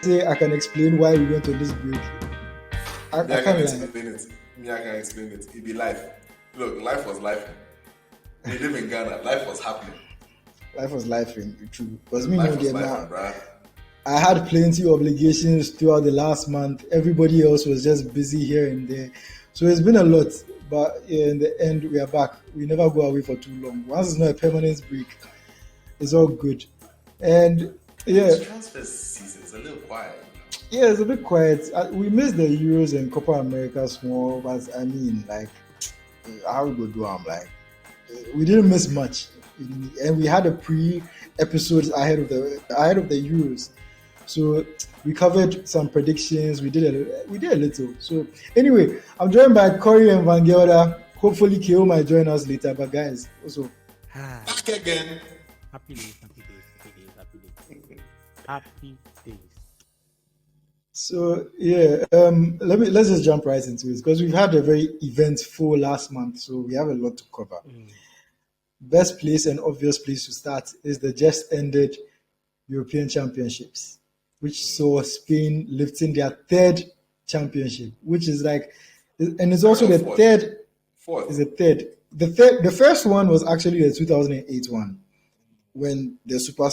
say I can explain why we went on this break. I can can't lie. explain it. I can explain it. It'd be life. Look, life was life. We live in Ghana. Life was happening. Life was life, true. Because I had plenty of obligations throughout the last month. Everybody else was just busy here and there. So it's been a lot. But in the end, we are back. We never go away for too long. Once it's not a permanent break, it's all good. And transfer season is a little quiet. Yeah, it's a bit quiet. We missed the Euros and Copa America small, but I mean, like, how we go do them? Like, we didn't miss much, and we had a pre-episode ahead of the Euros, so we covered some predictions. We did a little. So anyway, I'm joined by Corey and Van Gelder. Hopefully, Keo might join us later. But guys, also back again. Happy days. So let's just jump right into it because we've had a very eventful last month, so we have a lot to cover. Best place and obvious place to start is the just ended European Championships, which saw Spain lifting their third championship, which is like, and it's also the third. Fourth. Is the third. The first one was actually the 2008 one, when the super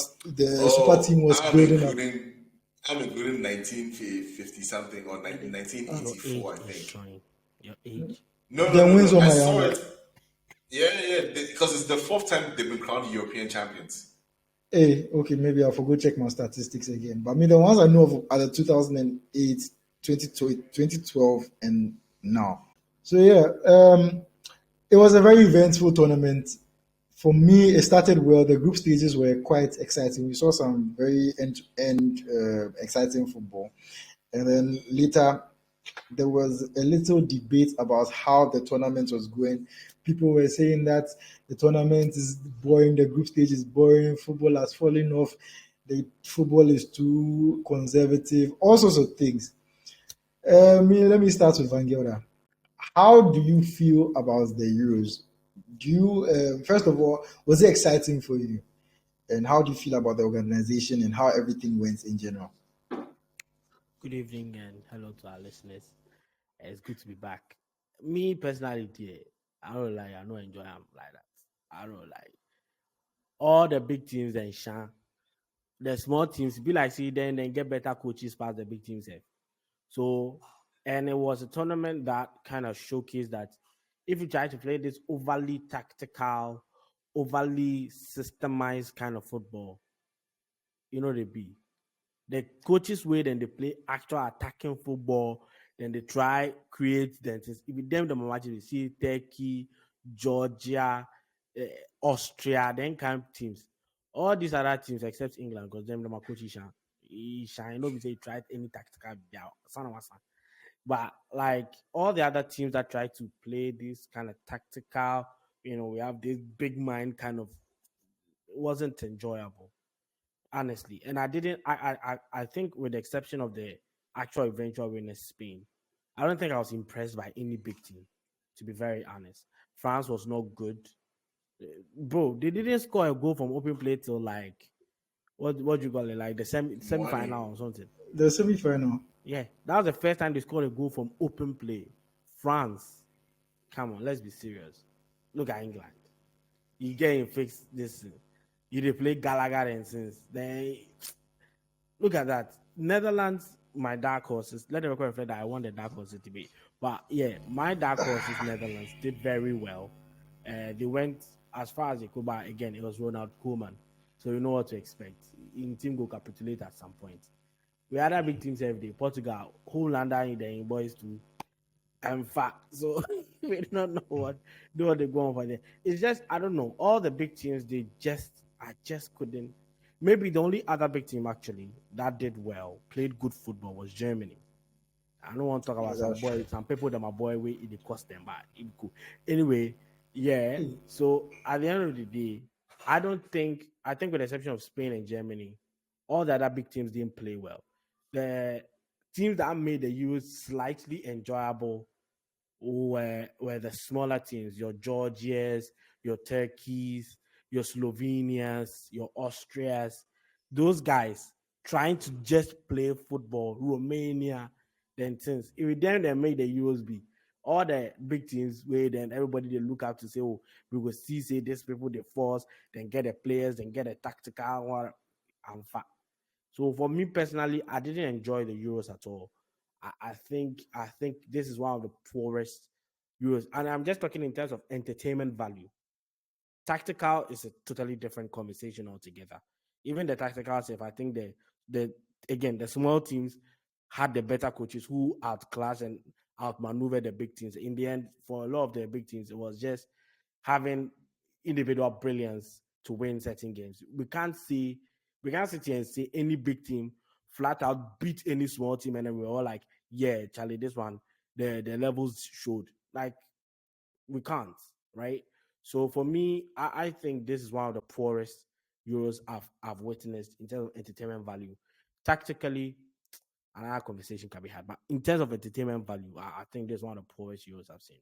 team was building up. I'm including 1950 something or 1984, I think. Your age. No. I saw it. Yeah, because it's the fourth time they've been crowned European champions. Hey, okay, maybe I'll go check my statistics again. But I mean, the ones I know of are the 2008, 2012, and now. So it was a very eventful tournament. For me, it started well. The group stages were quite exciting. We saw some very end-to-end exciting football. And then later, there was a little debate about how the tournament was going. People were saying that the tournament is boring, the group stage is boring, football has fallen off, the football is too conservative, all sorts of things. Let me start with Van Gelder. How do you feel about the Euros? Do you, first of all, was it exciting for you? And how do you feel about the organization and how everything went in general? Good evening and hello to our listeners. It's good to be back. Me personally, I don't like. I don't enjoy them like that. I don't like all the big teams and Shan. The small teams be like see then get better coaches past the big teams. So, and it was a tournament that kind of showcased that if you try to play this overly tactical, overly systemized kind of football, they be. The coaches wait and they play actual attacking football, then they try create dentists. If you them imagine you see Turkey, Georgia, Austria, then kind of teams. All these other teams except England, because them my coach he shine. Nobody say he tried any tactical but like all the other teams that try to play this kind of tactical, we have this big mind kind of, it wasn't enjoyable, honestly. And I think with the exception of the actual eventual winners, Spain, I don't think I was impressed by any big team, to be very honest. France was not good. Bro, they didn't score a goal from open play till like, what do you call it, like the semi-final or something. The semi-final. Yeah, that was the first time they scored a goal from open play. France, come on, let's be serious. Look at England. You getting fixed this. You play Gallagher and since then. Look at that. Netherlands, my dark horses. Let the record reflect that I won the dark horses debate. But yeah, my dark horses, Netherlands, did very well. They went as far as they could, but again, it was Ronald Koeman. So you know what to expect. In team go capitulate at some point. We had other big teams every day. Portugal, Holland in the boys too. In fact, so we don't know what they're going for there. It's just, I don't know. All the big teams, I just couldn't. Maybe the only other big team actually that did well, played good football, was Germany. I don't want to talk about some people that my boy way it cost them, but it cool. Anyway, yeah. So at the end of the day, I think with the exception of Spain and Germany, all the other big teams didn't play well. The teams that made the Euros slightly enjoyable were the smaller teams, your Georgias, your Turkeys, your Slovenias, your Austrias. Those guys, trying to just play football, Romania, then things. If then they make the Euros be all the big teams where then everybody they look up to say, oh, we will see say these people they force, then get the players, then get a tactical or and so for me personally, I didn't enjoy the Euros at all. I think this is one of the poorest Euros, and I'm just talking in terms of entertainment value. Tactical is a totally different conversation altogether. Even the tactical stuff, I think the again the small teams had the better coaches who outclass and outmaneuver the big teams. In the end, for a lot of the big teams, it was just having individual brilliance to win certain games. We can't sit here and say any big team flat out beat any small team, and then we're all like, yeah, Charlie, this one the levels showed. Like we can't, right? So for me, I think this is one of the poorest Euros I've witnessed in terms of entertainment value. Tactically, another conversation can be had, but in terms of entertainment value, I think this is one of the poorest Euros I've seen.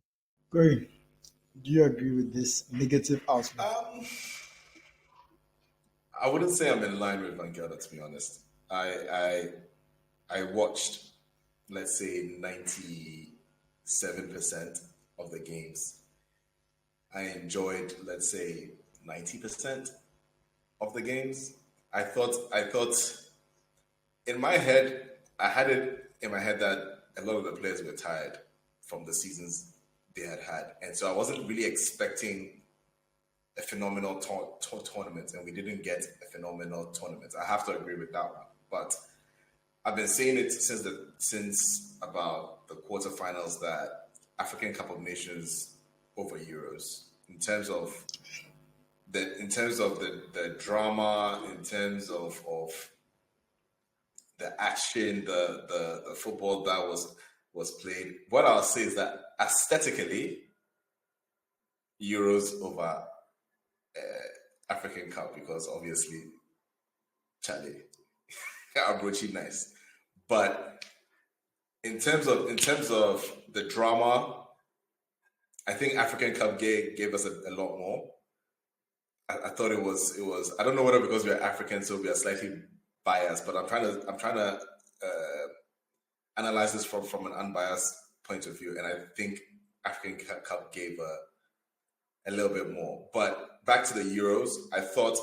Corey, do you agree with this negative outlook? I wouldn't say I'm in line with Van Gelder, to be honest. I watched, let's say, 97% of the games. I enjoyed, let's say, 90% of the games. I thought in my head, I had it in my head that a lot of the players were tired from the seasons they had. And so I wasn't really expecting a phenomenal tournament, and we didn't get a phenomenal tournament. I have to agree with that one. But I've been saying it since about the quarterfinals that African Cup of Nations over Euros in terms of the drama, in terms of the action, the football that was played. What I'll say is that aesthetically, Euros over African Cup, because obviously, Charlie, Abrochi nice, but in terms of the drama, I think African Cup gave us a lot more. I thought it was. I don't know whether because we are African, so we are slightly biased, but I'm trying to analyze this from an unbiased point of view, and I think African Cup gave a little bit more. But back to the Euros, I thought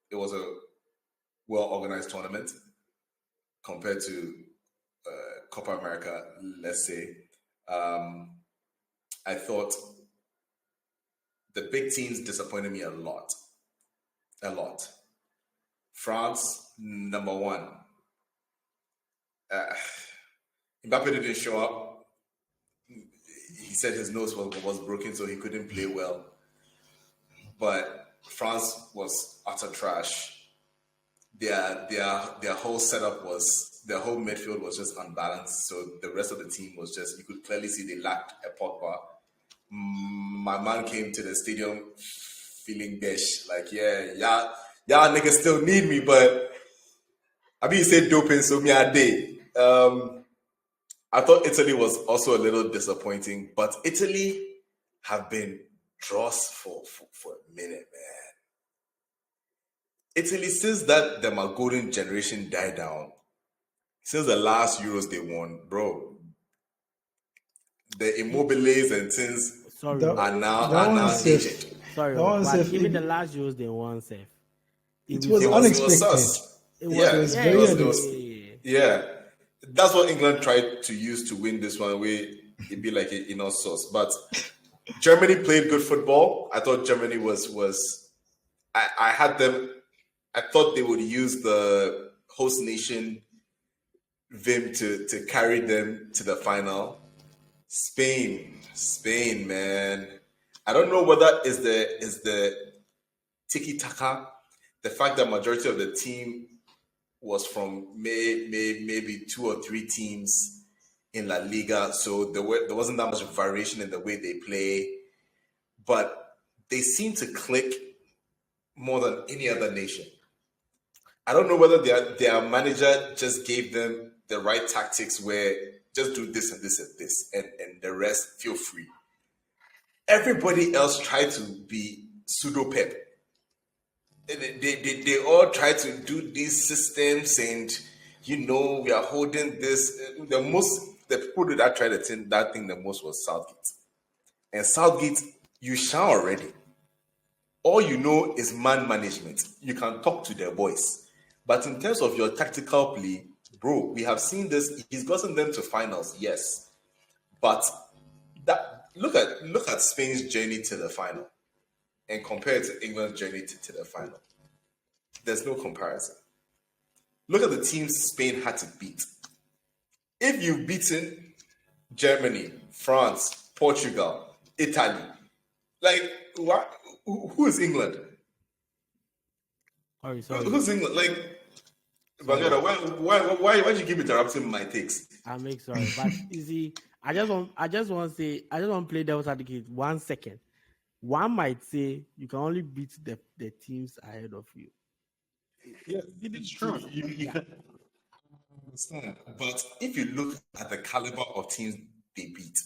it was a well-organized tournament compared to Copa America, let's say. I thought the big teams disappointed me a lot. France, number one. Mbappe didn't show up. He said his nose was broken, so he couldn't play well. But France was utter trash. Their whole setup their whole midfield was just unbalanced. So the rest of the team was just, you could clearly see they lacked a Pogba. My man came to the stadium feeling besh, like, y'all niggas still need me, but I mean, you said doping, so me a day. I thought Italy was also a little disappointing, but Italy have been dross for a minute, man. Italy, since that the golden generation died down, since the last Euros they won, bro, the Immobiles and things Sorry, That- are now that one safe. aged. sorry, That one but safe. even the last Euros they won safe. It was It unexpected. was sus. It was, Yeah, it was yeah, very yeah, unexpected. yeah. That's what England tried to use to win this one, where it'd be like a sauce. But Germany played good football. I thought Germany was. I had them. I thought they would use the host nation vim to carry them to the final. Spain, man. I don't know whether is the tiki taka, the fact that majority of the team was from maybe two or three teams in La Liga, so there wasn't that much variation in the way they play, but they seem to click more than any other nation. I don't know whether their manager just gave them the right tactics where just do this and this and this, and the rest feel free. Everybody else tried to be pseudo Pep. They all try to do these systems, and we are holding this. The people that tried that thing the most was Southgate. And Southgate, you shall already. All you know is man management. You can talk to their boys. But in terms of your tactical play, bro, we have seen this. He's gotten them to finals, yes. But look at Spain's journey to the final and compare it to England's journey to the final. There's no comparison. Look at the teams Spain had to beat. If you've beaten Germany, France, Portugal, Italy, like what? Who is England? Sorry. Who's England? Like, Bagada, why did you keep interrupting my takes? I'm sorry, but you see, I just want to play devil's advocate 1 second. One might say you can only beat the teams ahead of you. Yeah, it's true. You can understand. But if you look at the caliber of teams they beat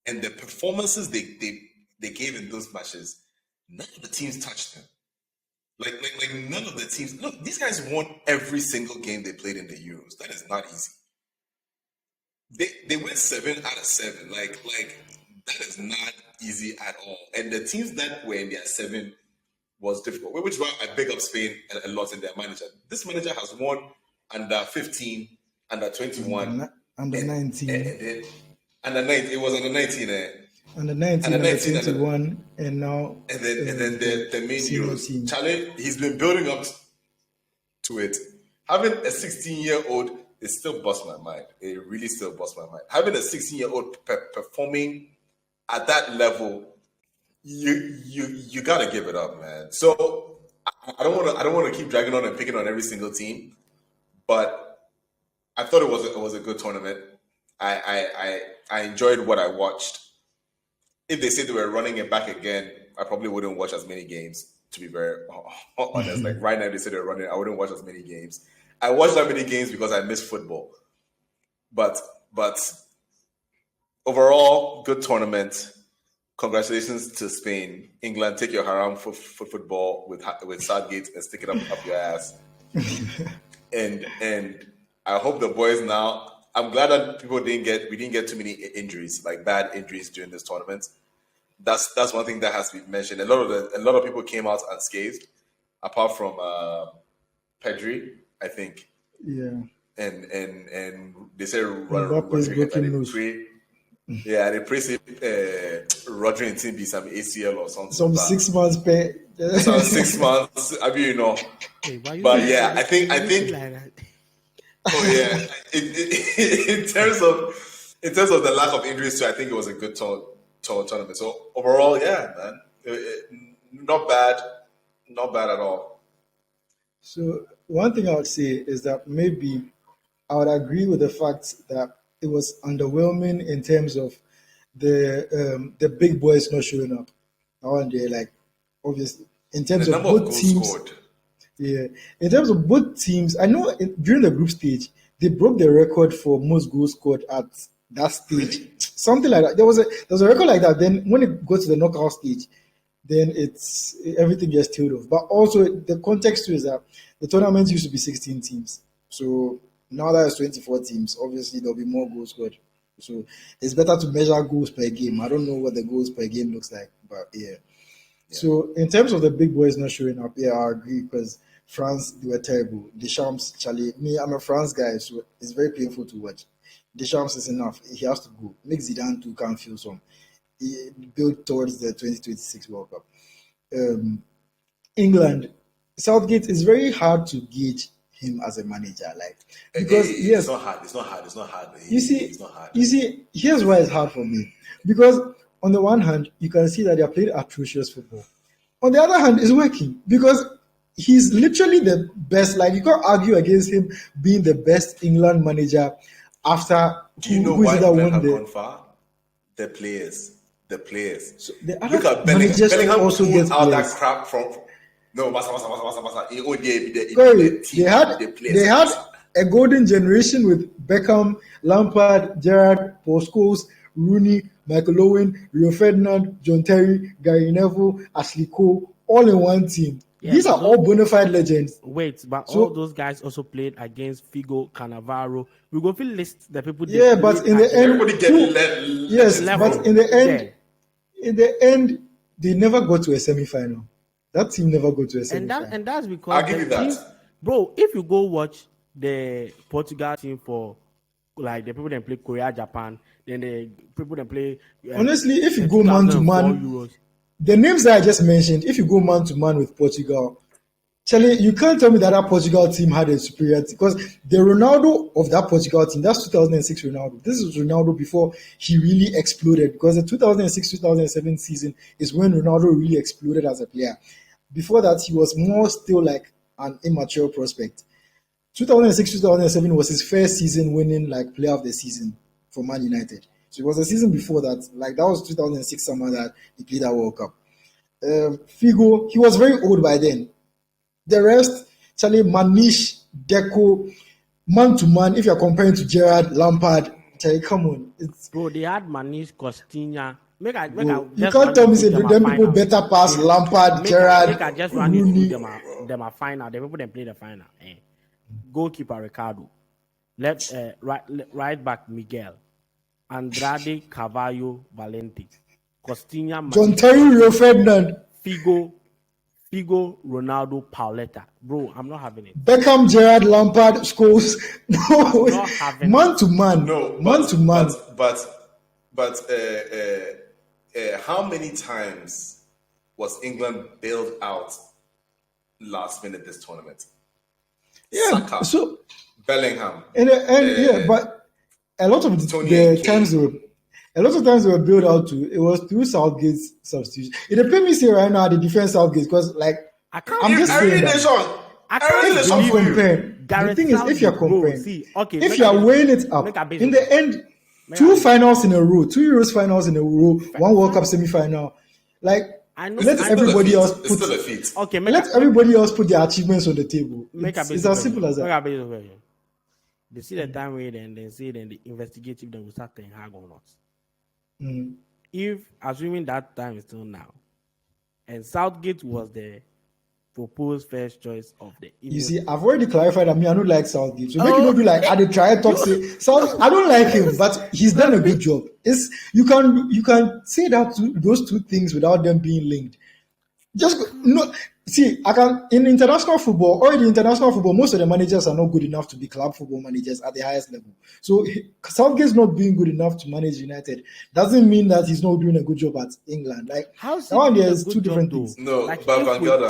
and the performances they gave in those matches, none of the teams touched them. Like none of the teams. Look, these guys won every single game they played in the Euros. That is not easy. They went 7 out of 7. Like that is not easy at all. And the teams that were in their 7 was difficult. Which is why I big up Spain a lot in their manager. This manager has won under 15, under 21, under 19, under 19. It was under 19. Under 19, under 21, and now and then the main Euros. Charlie, he's been building up to it. Having a 16-year-old, it still busts my mind. It really still busts my mind. Having a 16-year-old performing at that level, you gotta give it up, man. So I don't want to keep dragging on and picking on every single team, but I thought it was a good tournament. I enjoyed what I watched. If they said they were running it back again, I probably wouldn't watch as many games, to be very honest. Like right now, they said they're running, I wouldn't watch as many games. I watched that many games because I miss football. But overall, good tournament. Congratulations to Spain. England, take your haram for football with Southgate and stick it up your ass. and I hope the boys now. I'm glad that we didn't get too many injuries, like bad injuries during this tournament. That's one thing that has to be mentioned. A lot of people came out unscathed, apart from Pedri, I think. Yeah. And they say Rodri. Yeah, they praise Rodri and Timby some ACL or something. Some 6 months pay. Some 6 months. I mean, but yeah, I think. Oh yeah. In terms of the lack of injuries too, I think it was a good tournament. So overall, yeah, man, not bad at all. So one thing I would say is that maybe I would agree with the fact that it was underwhelming in terms of the big boys not showing up. One day, like obviously in terms of both teams. Scored. Yeah, in terms of both teams, I know during the group stage they broke the record for most goals scored at that stage. Really? Something like that. There was a record like that. Then when it goes to the knockout stage, then everything gets tailed off. But also the context too is that the tournament used to be 16 teams. So now that it's 24 teams, obviously there'll be more goals scored. So it's better to measure goals per game. I don't know what the goals per game looks like, but yeah. So in terms of the big boys not showing up, yeah, I agree because France, they were terrible. Deschamps, Charlie, I'm a France guy, so it's very painful to watch. Deschamps is enough. He has to go. Make Zidane too can feel some. He built towards the 2026 World Cup. England, Southgate is very hard to gauge him as a manager, because it's not hard. It's not hard. It's not hard. You see, here's why it's hard for me. Because on the one hand, you can see that they are playing atrocious football. On the other hand, it's working because he's literally the best. Like you can't argue against him being the best England manager after. Do you know why England have gone far? The players. So the other look at Bellingham also gets out that crap from. No, Masa. They had a golden generation with Beckham, Lampard, Gerrard, Paul Scholes, Rooney, Michael Owen, Rio Ferdinand, John Terry, Gary Neville, Ashley Cole, all in one team. Yeah, These but are all bona fide legends. Wait, but So- all those guys also played against Figo, Cannavaro. We go feel list the people. Yeah, they but played in the against. end, Everybody get yes, level. but in the end, Yeah. they never got to a semi-final. That team never got to a And semi-final. that's because I'll give you that. teams, bro. If you go watch the Portugal team for like the people that play Korea, Japan, then the people that play. Honestly, if you the go man to 2004 man, Euros. the names that I just mentioned, if you go man to man with Portugal, Charlie, you can't tell me that Portugal team had a superiority because the Ronaldo of that Portugal team, that's 2006 Ronaldo. This is Ronaldo before he really exploded because the 2006-2007 season is when Ronaldo really exploded as a player. Before that, he was more still like an immature prospect. 2006-2007 was his first season winning like player of the season for Man United. So it was a season before that, like that was 2006 summer that he played that World Cup. Figo, he was very old by then. The rest, Charlie, Manish, Deco, man to man. If you're comparing to Gerrard, Lampard, Charlie, come on, Bro, they had Manish, Costinha. You can't tell me say them people better pass Lampard, Gerrard, Make I just run you Rooney. through them a final. The people that play the final. Goalkeeper Ricardo, left right back Miguel, Andrade Carvalho Valente, Costinha, John Terry, Rio Ferdinand, Figo, Ronaldo, Pauleta. Bro, I'm not having it. Beckham, Gerrard, Lampard, Scholes. I'm not having man to man. No, man to man. But how many times was England bailed out last minute this tournament? Yeah, Saka, so Bellingham, but a lot of the times they were built out to it was through Southgate's substitution. It depends me say right now the defense Southgate because like I'm just saying that. I can't I'm comparing. The thing is, if you're comparing, if you're weighing it up, in the end, two finals in a row, 2 Euros finals in a row, one World Cup semi-final, like let everybody else put. Okay, let everybody else put their achievements on the table. It's as simple as that. They see the time rate and then say then the investigative then will start to hang on us. If assuming that time is still now, and Southgate was the proposed first choice of the. You see, I've already clarified that I don't like Southgate. So make you not do like I did try talk say South. I don't like him, but he's done a good job. It's you can say that those two things without them being linked. Just no. See, I can in international football. Already international football, most of the managers are not good enough to be club football managers at the highest level. So Southgate's not being good enough to manage United doesn't mean that he's not doing a good job at England. Like now, there's two different things. No, like but Van Gelder,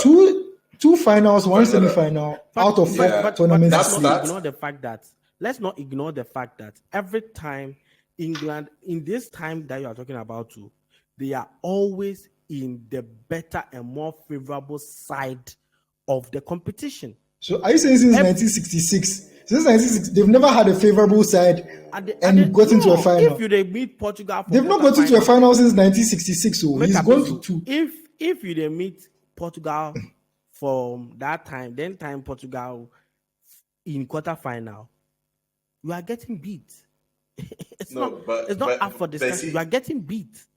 two finals, one semi-final out of 4 tournaments. Let's not ignore the fact that every time England in this time that you are talking about too, they are always in the better and more favorable side of the competition. So are you saying since 1966? Since 1966, they've never had a favorable side and got into a final. If they meet Portugal, they've not got into a final since 1966. So he's gone to 2. If they meet Portugal from that time, then time Portugal in quarterfinal, you are getting beat. It's not up for discussion. You are getting beat.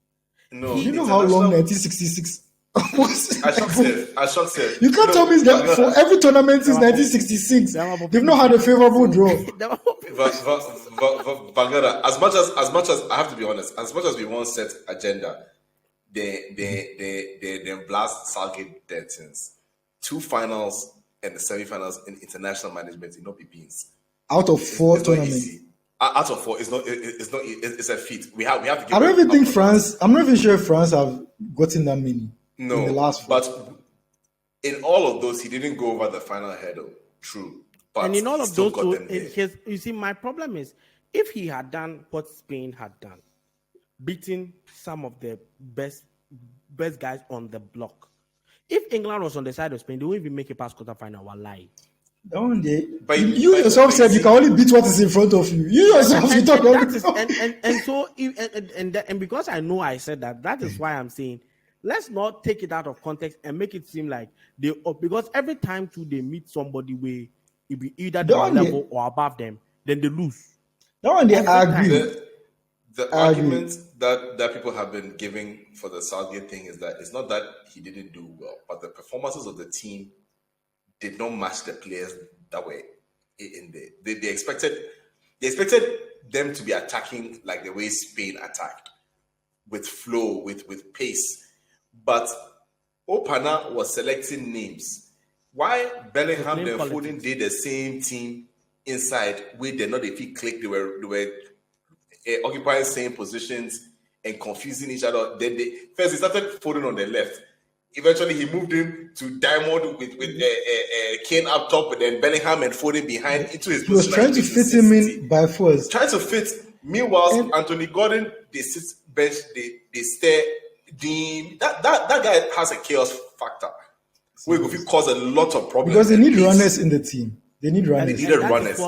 No, you know how long 1966 was? I shocked it. You can't tell me that for every tournament since 1966, they've not had a favorable draw. Vangada, as much as I have to be honest, as much as we want set agenda, they blast Southgate dead since 2 finals and the semi-finals in international management, it not be beans. Out of 4 tournaments. Out of 4, it's a feat. We have to give. I don't even think France. I'm not even sure if France have gotten that many. No, in the last 4. but in all of those, he didn't go over the final hurdle. True, but and in all of those, you see, my problem is if he had done what Spain had done, beating some of the best guys on the block. If England was on the side of Spain, they wouldn't even make it past quarterfinal. Wallahi. Don't they? But you yourself said you can only beat what is in front of you. You yourself, you talk and because I know I said that is why I'm saying let's not take it out of context and make it seem like because every time they meet somebody where it be either their level or above them, then they lose. That one I agree. The I agree. argument that people have been giving for the Southgate thing is that it's not that he didn't do well, but the performances of the team did not match the players that were in there. They expected them to be attacking like the way Spain attacked, with flow, with pace. But Opana was selecting names. Why Bellingham and Foden did the same team inside where they not if he click, they were occupying same positions and confusing each other. Then first he started Foden on the left. Eventually he moved him to Diamond with Kane up top, but then Bellingham and Foden behind into his position. He was trying to fit him in by force. Trying to fit. Meanwhile, Anthony Gordon, they sit bench, they stare. That guy has a chaos factor. Where it cause a lot of problems. Because they need runners in the team. They need runners. They needed runners.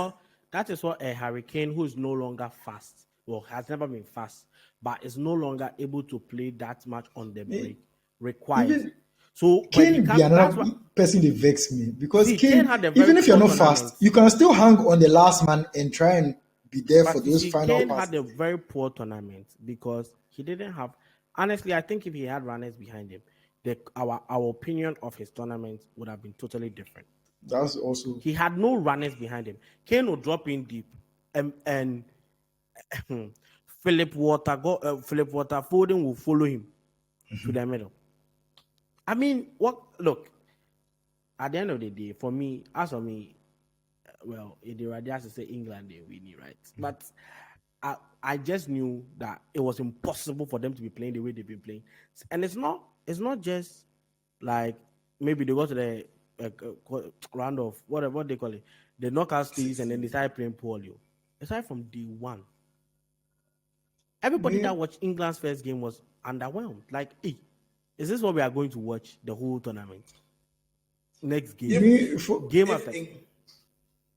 That is what a Hurricane who is no longer fast, well, has never been fast, but is no longer able to play that much on the break requires. So Kane be another person that vex me because Kane even if you're not fast, you can still hang on the last man and try and be there for those final Kane passes. had a very poor tournament because he didn't have. Honestly, I think if he had runners behind him, our opinion of his tournament would have been totally different. That's also he had no runners behind him. Kane would drop in deep, and Philip Water Foden will follow him to the middle. I mean, look, at the end of the day, for me, as for me, well, the radius to say England they win it, right? But I just knew that it was impossible for them to be playing the way they've been playing, and it's not just like maybe they go to the round of what they call it, the knockout stage, and then they started playing poorly. Aside from day one, everybody that watched England's first game was underwhelmed. Like, hey, is this what we are going to watch the whole tournament? Next game,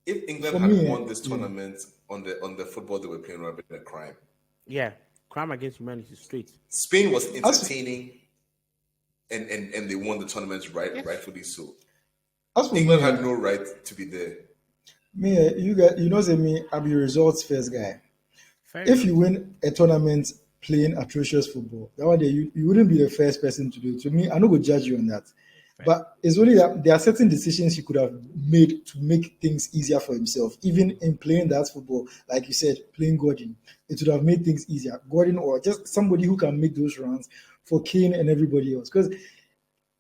if England had won this tournament on the football they were playing, would have been a crime. Yeah, crime against humanity straight. Spain was entertaining, and they won the tournament rightfully so. England had no right to be there. Me, you know, say me, I'll be a results first guy. If you win a tournament playing atrocious football, that one day you wouldn't be the first person to do it. To me, I'm not going to judge you on that. Right. But it's only that there are certain decisions he could have made to make things easier for himself. Even in playing that football, like you said, playing Gordon, it would have made things easier. Gordon or just somebody who can make those runs for Kane and everybody else. Because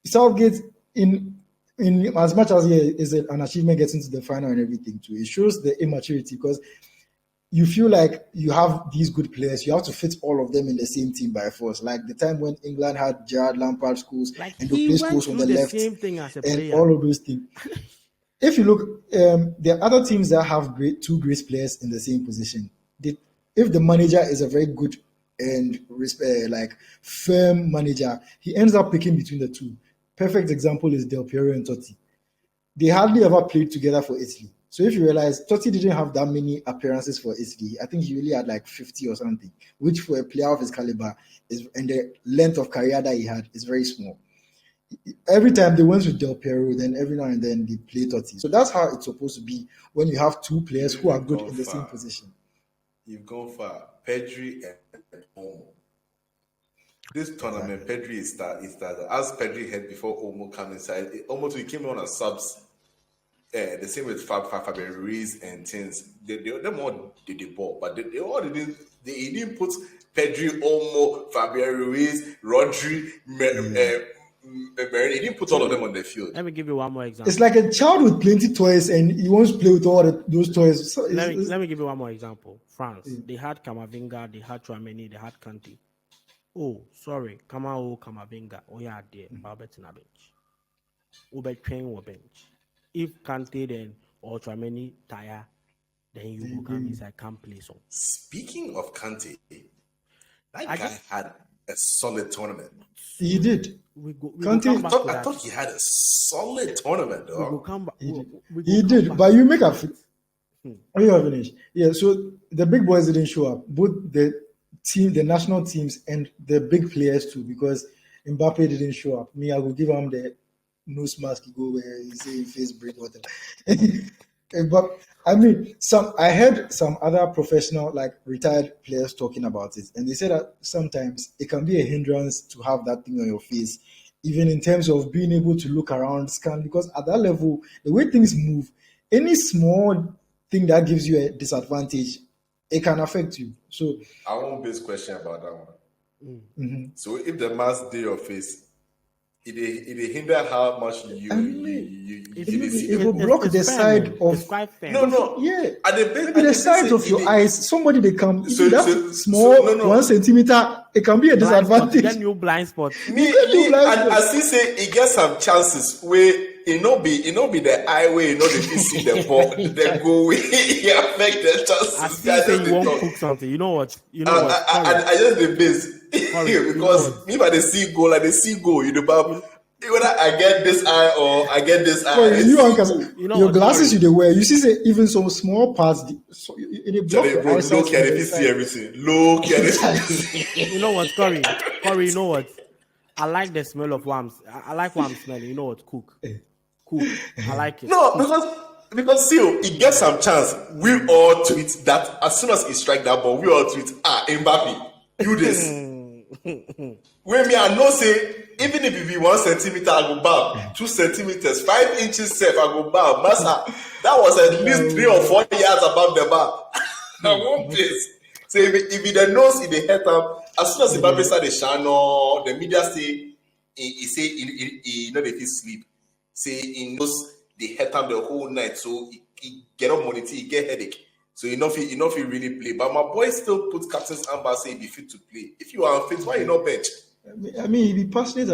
Southgate, in as much as is an achievement getting to the final and everything too, it shows the immaturity because you feel like you have these good players, you have to fit all of them in the same team by force. Like the time when England had Gerrard, Lampard schools, like and the play schools on the left, same thing as a and player. all of those things. If you look, there are other teams that have two great players in the same position. If the manager is a very good and firm manager, he ends up picking between the two. Perfect example is Del Piero and Totti. They hardly ever played together for Italy. So if you realize Totti didn't have that many appearances for Italy, I think he really had like 50 or something, which for a player of his caliber and the length of career that he had is very small. Every time they went with Del Piero, then every now and then they play Totti. So that's how it's supposed to be when you have two players who are good in the same position. You've gone far. Pedri and Olmo. This tournament, Pedri is started. As Pedri had before Olmo came inside, he came on as subs. The same with Fabian Ruiz and Tins. They all did the ball, but they all didn't. He didn't put Pedri, Olmo, Fabian Ruiz, Rodri, he didn't put all of them on the field. Let me give you one more example. It's like a child with plenty toys, and he wants to play with all those toys. So let me give you one more example. France, they had Camavinga, they had Tchouaméni, they had Kante. Oh, sorry, Camavinga. Oh yeah, there. Babet na bench. Ube train or bench. If Kante then or Tchouaméni tire, then you will come inside, can't play so. Speaking of Kante, that guy had a solid tournament. He did. I thought he had a solid tournament, though. We will come back. He did, but you make a fit. You have finished. Yeah, so the big boys didn't show up. Both the national teams and the big players too, because Mbappe didn't show up. I will give him the nose mask, go where he say face break, whatever. But I mean, I heard some other professional, like retired players, talking about it, and they said that sometimes it can be a hindrance to have that thing on your face, even in terms of being able to look around, scan, because at that level, the way things move, any small thing that gives you a disadvantage, it can affect you. So I want base question about that one. mm-hmm. So if the mask do your face, it hinder how much you see it will the block the side of. It's quite fair. No. Yeah, At the base, maybe the sides of your eyes. Somebody they come. So- That so- small so, no. 1 centimeter, it can be a Blind spot, disadvantage. then you blind spot. Me, do blind and spot. as he say, he get some chances where it not be the eye way, you know, if you see the ball, the goal, he affect the chances. I see say you won't cook something. You know what? I just the base because me by the see goal, like the see goal, you know, whether I get this eye or I get this eye. Sorry, You know your what, glasses sorry. you they wear. You see, say even some small parts, they block Charlie, your bro, eyesight. low can if you see everything. Low can if You know what, Corey? You know what? I like the smell of worms. I like what I'm smelling. You know what? Cook. I like it. No, because see, it gets some chance. We all tweet that as soon as he strike that ball, we all tweet, Mbappe, do this. When me I know say, even if it be 1 centimeter, I go bow. 2 centimeters, 5 inches safe, I go bow. Master, that was at least 3 or 4 yards above the bar. I won't place. So if it the nose in the head up, as soon as Mbappe start the channel, the media say he say he know if he sleep. Say he knows they head up the whole night, so he get up monitor, he get headache. So he not really play. But my boy still put captain's armband, say he be fit to play. If you are unfit, why you not bench? I mean, he'd be passionate.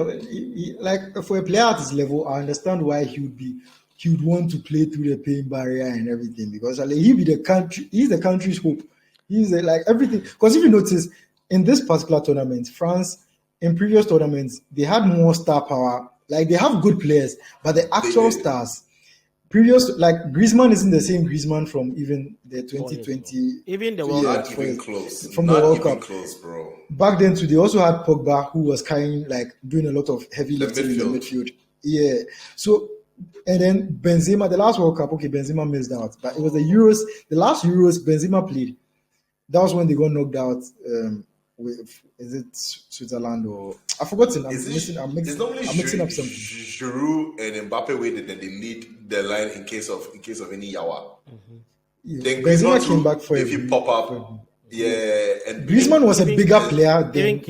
Like for a player at his level, I understand why he would want to play through the pain barrier and everything, because like, he's the country's hope. He's like everything. Because if you notice, in this particular tournament, France, in previous tournaments, they had more star power. Like they have good players, but the actual stars, like Griezmann isn't the same Griezmann from even the 2020. Even the World Not Cup. even close. From not the World even Cup. close, bro. Back then too, they also had Pogba, who was carrying, like, doing a lot of heavy lifting in the midfield. Yeah. So, and then Benzema, the last World Cup, okay, Benzema missed out, but it was the last Euros Benzema played. That was when they got knocked out. Is it Switzerland or I've forgotten? I'm mixing up something. Giroud and Mbappe waited, then they lead the line in case of any yawa. Then Benzema came back for if you pop up. Yeah, and Griezmann was a bigger player than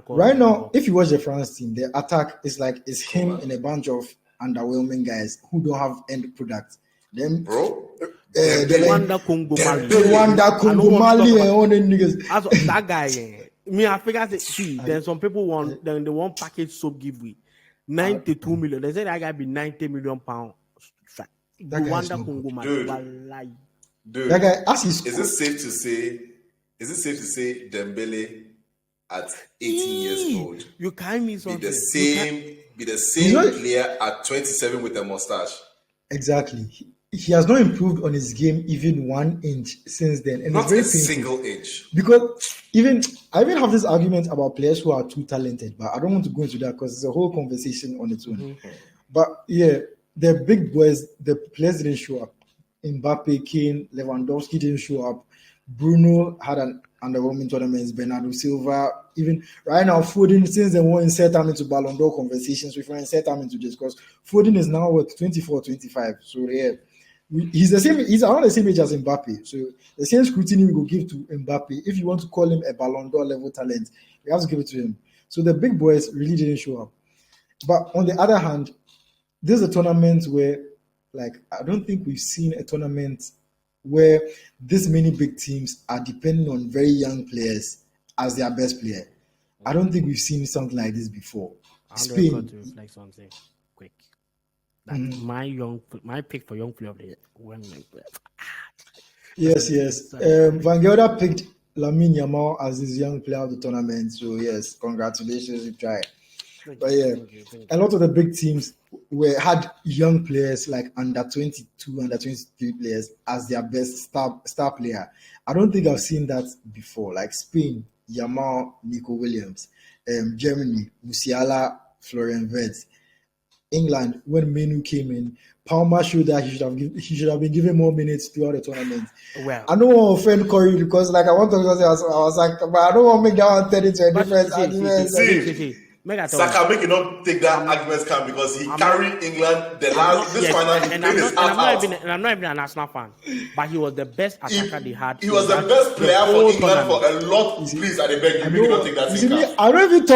right now. If you watch the France team, the attack is like it's him and a bunch of underwhelming guys who don't have end product. Then, bro, Rwanda Congo Mali and all the niggas. That guy, me, I figure see, then some people want then they want package soap giveaway, 92 million. They said that guy be 90 million pounds. Rwanda Congo Mali. Dude, that guy, is it safe to say Dembele at 18 years old? You can't mean something. Be the same player at 27 with a mustache. Exactly. He has not improved on his game even 1 inch since then, and not it's very a painful. Single inch. Because I even have this argument about players who are too talented, but I don't want to go into that because it's a whole conversation on its own. Mm-hmm. But yeah, the big boys, the players didn't show up. Mbappe, Kane, Lewandowski didn't show up. Bruno had an underwhelming tournament. Bernardo Silva, even right now, Foden, since they won't insert him into Ballon d'Or conversations, we can insert him into this because Foden is now 24, 25. So yeah, he's around the same age as Mbappe. So the same scrutiny we will give to Mbappe. If you want to call him a Ballon d'Or level talent, we have to give it to him. So the big boys really didn't show up. But on the other hand, this is a tournament where, like, I don't think we've seen a tournament where this many big teams are depending on very young players as their best player. I don't think we've seen something like this before. Spain. To reflect something quick. My pick for young player of the year. Yes. Van Gelder picked Lamine Yamal as his young player of the tournament. So yes, congratulations, you tried. But yeah, a lot of the big teams had young players like under 22, under 23 players as their best star player. I don't think I've seen that before. Like Spain, Yamal, Nico Williams, Germany, Musiala, Florian Wirtz. England when Menu came in, Palmer showed that he should have been given more minutes throughout the tournament. Well, I don't want to offend Corey because like I want to I was like, but I don't want to make that one turn into a different argument. Saka, make you not take that argument camp because he carried England the last this final. And I'm not even an Arsenal fan, but he was the best attacker they had. He was the best player for England for a lot. Please, I beg you, make you not take that. You see me, I don't even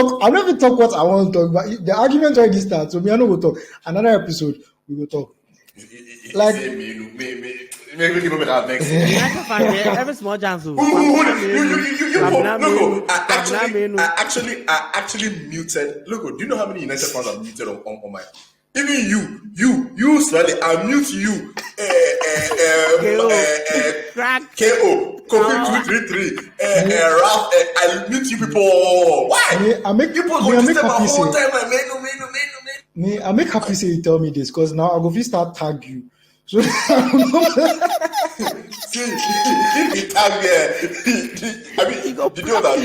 talk what I want to talk, but the argument already starts. So me, I know we'll talk. Another episode, we will talk. Like maybe you know that next. Every small chance. I actually muted. Look, do you know how many United fans are muted on my? Even you, slightly. I mute you. KO, Kofi 233. Ralph, I mute you people. Why? I make people go to step a whole time like I make happy say you tell me this because now I go start tag you. So see, if he tag me, I mean, did you know that?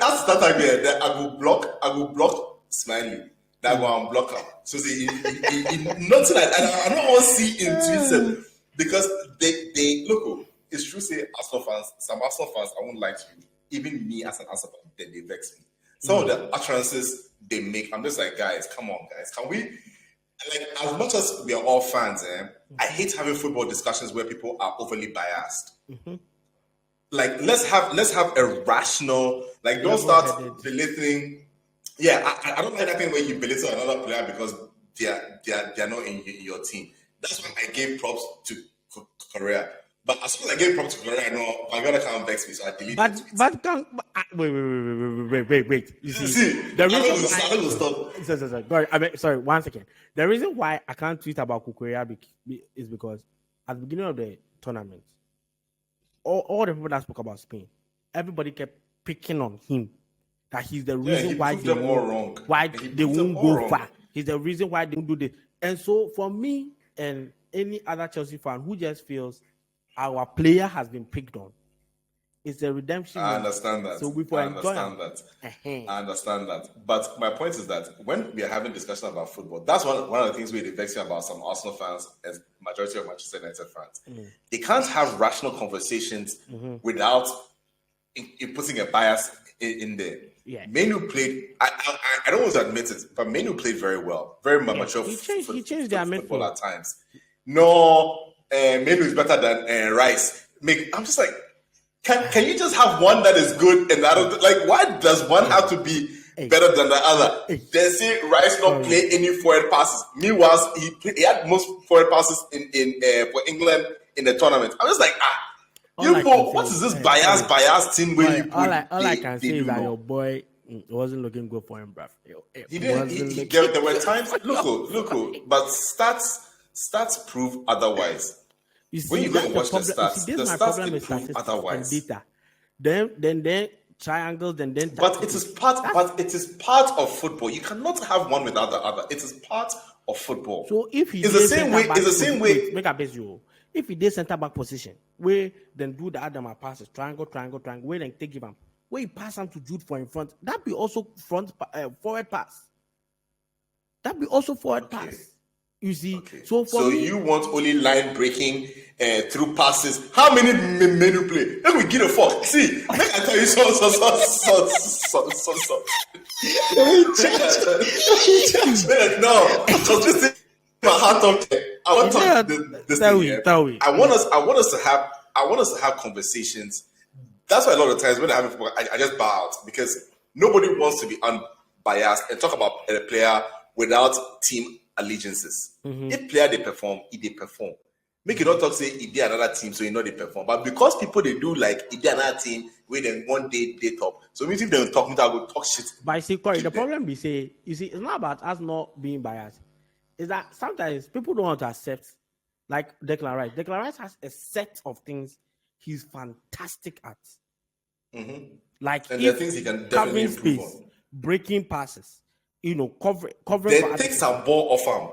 As that tag me, then I go block Smiley. That I go and block him. So see, nothing like that. I don't want to see in Twitter because they look. It's true. Say Arsenal fans, some Arsenal fans, I won't lie to you. Even me as an Arsenal fan, they vex me. Some of the utterances they make, I'm just like, guys, come on, guys, can we? Like, as much as we are all fans, I hate having football discussions where people are overly biased. Mm-hmm. Like, let's have a rational. Like, don't start belittling. Yeah, I don't like that thing where you belittle another player because they're not in your team. That's when I gave props to Korea. But as soon as I gave props to Korea, I know Vangana can't vex me, so I deleted it. Wait. You see, the reason sorry, 1 second. The reason why I can't tweet about Korea is because at the beginning of the tournament, all the people that spoke about Spain, everybody kept picking on him. That he's the reason why they won't go far. He's the reason why they won't do this. And so for me and any other Chelsea fan who just feels our player has been picked on, it's a redemption. I understand that. So I understand that. But my point is that when we are having discussion about football, that's one of the things we vex me about some Arsenal fans and majority of Manchester United fans. They can't have rational conversations without putting a bias in there. Yeah. Menu played. I don't want to admit it, but Menu played very well, very mature. He changed their football at times. No, Menu is better than Rice. I'm just like, can you just have one that is good and the other? Like, why does one have to be better than the other? They say Rice not play any forward passes. Meanwhile, he had most forward passes in for England in the tournament. I'm just like, what is this bias thing where you put? All I can say is that your boy wasn't looking good for him, bruv. There were times. Look, but stats prove otherwise. You see, when you go and watch the stats prove otherwise. Data. Then triangles, then. But it is part of football. You cannot have one without the other. It is part of football. So if he it's the same way. Make a base you. If he did center back position, where then do the other passes, triangle, where then take him, where he pass him to Jude for in front, that be also forward pass. That be also forward pass. You see, so me, you want only line breaking through passes? How many Menu play? Let me get a fuck. See, I tell you so. No, because this thing, my heart on. I want to this thing. I want us to have conversations. That's why a lot of times when I have football, I just bow out because nobody wants to be unbiased and talk about a player without team allegiances. If player they perform, they perform. Make you not talk say if they another team, so you know they perform. But because people they do like if they another team, where then one day they top. So means if they don't talk, I will talk shit. But you see, Corey, the problem we say, it's not about us not being biased. Is that sometimes people don't want to accept, like Declan Rice. Declan Rice has a set of things he's fantastic at. Like and the things he can definitely improve on. Breaking passes, covering. They take some ball off him.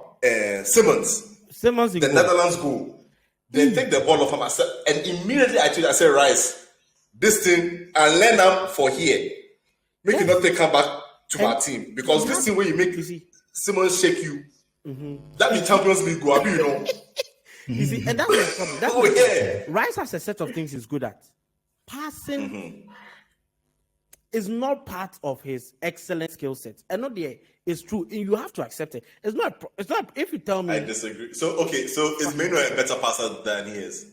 Simmons, the Netherlands goal. They take the ball off him and immediately I said, Rice, this thing and learn them for here. Make it not take come back to my team because this thing where you make. Simmons shake you. Mm-hmm. That be Champions League go, you know. You see, and that's the problem. That's yeah. Rice has a set of things he's good at. Passing is not part of his excellent skill set. And not there. It's true. You have to accept it. It's not. If you tell me. I disagree. So is Meno a better passer than he is?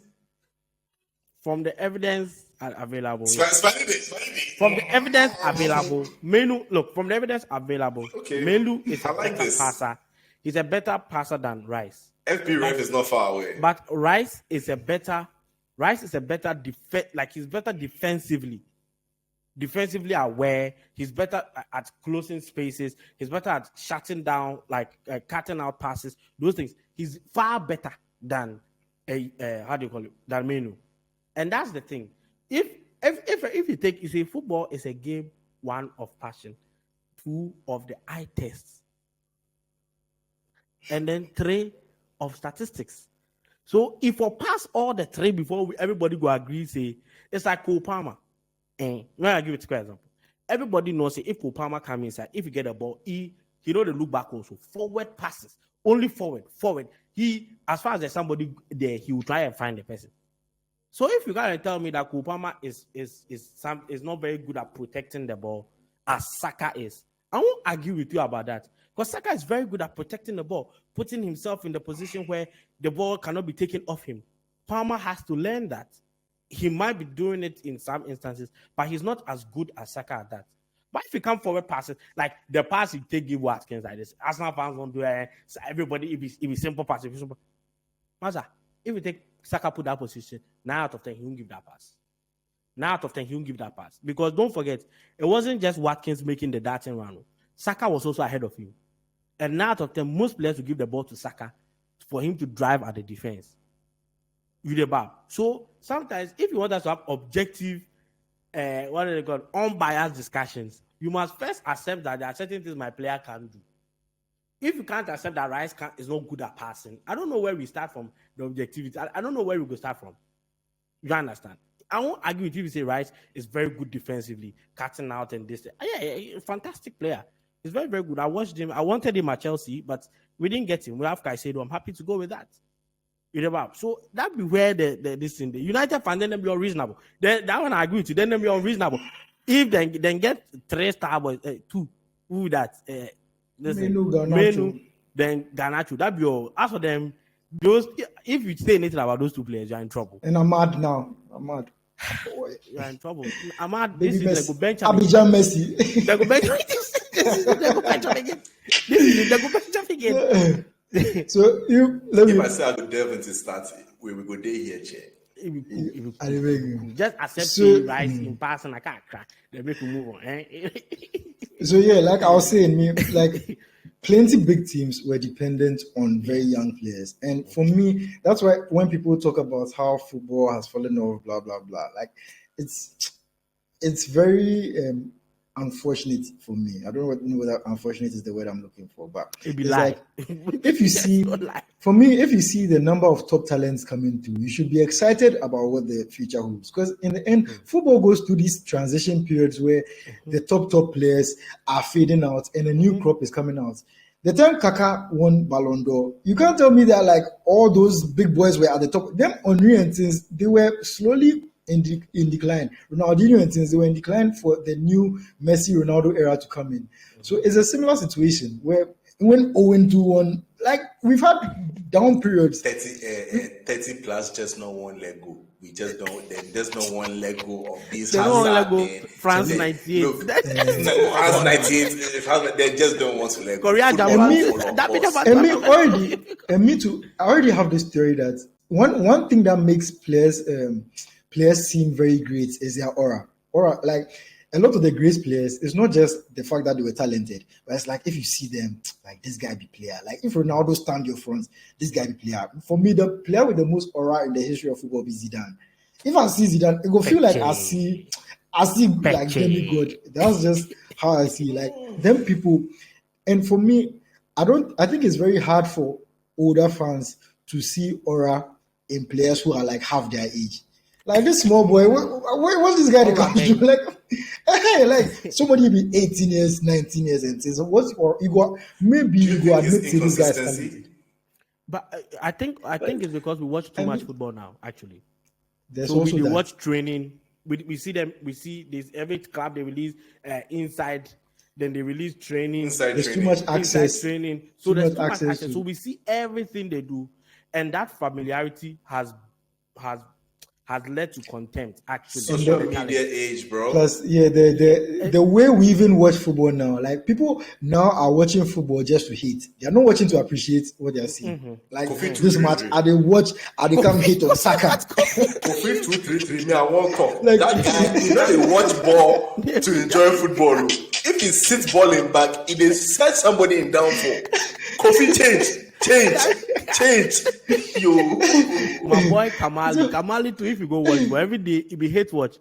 From the evidence available. From the evidence available, Menu. Look, from the evidence available, Menu is a better passer. He's a better passer than Rice. FP Ref is not far away. But Rice is a better like he's better defensively aware. He's better at closing spaces. He's better at shutting down, like cutting out passes. Those things. He's far better than than Menu. And that's the thing. If you say football is a game, 1 of passion, 2 of the eye tests, and then 3 of statistics. So if we pass all the 3 before everybody go agree, say it's like Cole Palmer. When I give it a example, everybody knows if Cole Palmer come inside, if you get a ball, he know the look back also. Forward passes, only forward. He, as far as there's somebody there, he will try and find the person. So if you gotta tell me that Cole Palmer is not very good at protecting the ball as Saka is, I won't argue with you about that. Because Saka is very good at protecting the ball, putting himself in the position where the ball cannot be taken off him. Palmer has to learn that. He might be doing it in some instances, but he's not as good as Saka at that. But if you come forward passes, like the pass you take, give Watkins like this, Arsenal fans won't do it. So everybody, if it's simple pass, if you take Saka put that position, 9 out of 10, he won't give that pass. 9 out of 10, he won't give that pass. Because don't forget, it wasn't just Watkins making the darting run. Saka was also ahead of him. And 9 out of 10, most players will give the ball to Saka for him to drive at the defense. So sometimes, if you want us to have objective, unbiased discussions, you must first accept that there are certain things my player can do. If you can't accept that Rice is not good at passing, I don't know where we start from the objectivity. I don't know where we go start from. You understand? I won't argue with you if you say Rice is very good defensively, cutting out and this. Yeah, fantastic player. He's very, very good. I watched him. I wanted him at Chelsea, but we didn't get him. We have Caicedo. I'm happy to go with that. So that be where this thing. The United fan, then be unreasonable. Then that one I agree with you. Then be unreasonable. If then get 3-star boys, 2. Who that? Menu, then Garnacho. That be all. As for them, those. If you say anything about those 2 players, you're in trouble. And I'm mad now. I'm mad. You're in trouble. I'm mad. This is the go bench. Abidjan Messi. They go bench. They go bench again. They go bench again. So if I say I go delve into stats, we will go there here, chair. Just accept Rice in passing. I can't crack. They make you move on. So yeah, like I was saying, like plenty big teams were dependent on very young players, and for me, that's why when people talk about how football has fallen off, blah blah blah, like it's very unfortunate for me. I don't know whether unfortunate is the word I'm looking for, but it be like if you see, for me, if you see the number of top talents coming through, you should be excited about what the future holds. Because in the end, football goes through these transition periods where the top players are fading out and a new crop is coming out. The time Kaka won Ballon d'Or, you can't tell me that like all those big boys were at the top. Them Henry and things, they were slowly in decline. Ronaldinho and things, they were in decline for the new Messi Ronaldo era to come in. So it's a similar situation where when Owen 2-1, like we've had down periods. 30 plus just not one leg go. We just don't. There's no one leg go of these. There's no one leg go. France 98. France 98. They just don't want to let go. Korea and me too. I already have this theory that one thing that makes players seem very great is their aura. Like a lot of the great players, it's not just the fact that they were talented, but it's like if you see them, like this guy be player. Like if Ronaldo stand your front, this guy be player. For me, the player with the most aura in the history of football is Zidane. If I see Zidane, it will feel like I see like demigod. That's just how I see like them people. And for me, I think it's very hard for older fans to see aura in players who are like half their age. Like this small boy, what's this guy that comes to? Like, Hey, like somebody be 18 years, 19 years, and say, so what's or you go maybe Do you you go think it's admit to this guy's inconsistency? talented. But I think it's because we watch too I much mean, football now. Actually, there's so also we that. watch training. We see them. We see this every club they release inside. Then they release training. Inside There's too training. much Inside access. training. So there's too much access. to. So we see everything they do, and that familiarity has led to contempt. Actually, Social for the media talent. age, bro. Plus, yeah, the way we even watch football now, like people now are watching football just to hate. They are not watching to appreciate what they are seeing. Like Kofi this match, 233. are they watch? Are they come hate on Saka? Kofi 233, me, I won't talk. Like- That guy, you know, they watch ball to enjoy football. If he sits balling back, he they set somebody in downfall. Kofi change. Yo, My boy Kamali too. If you go watch, but every day he be hate watch.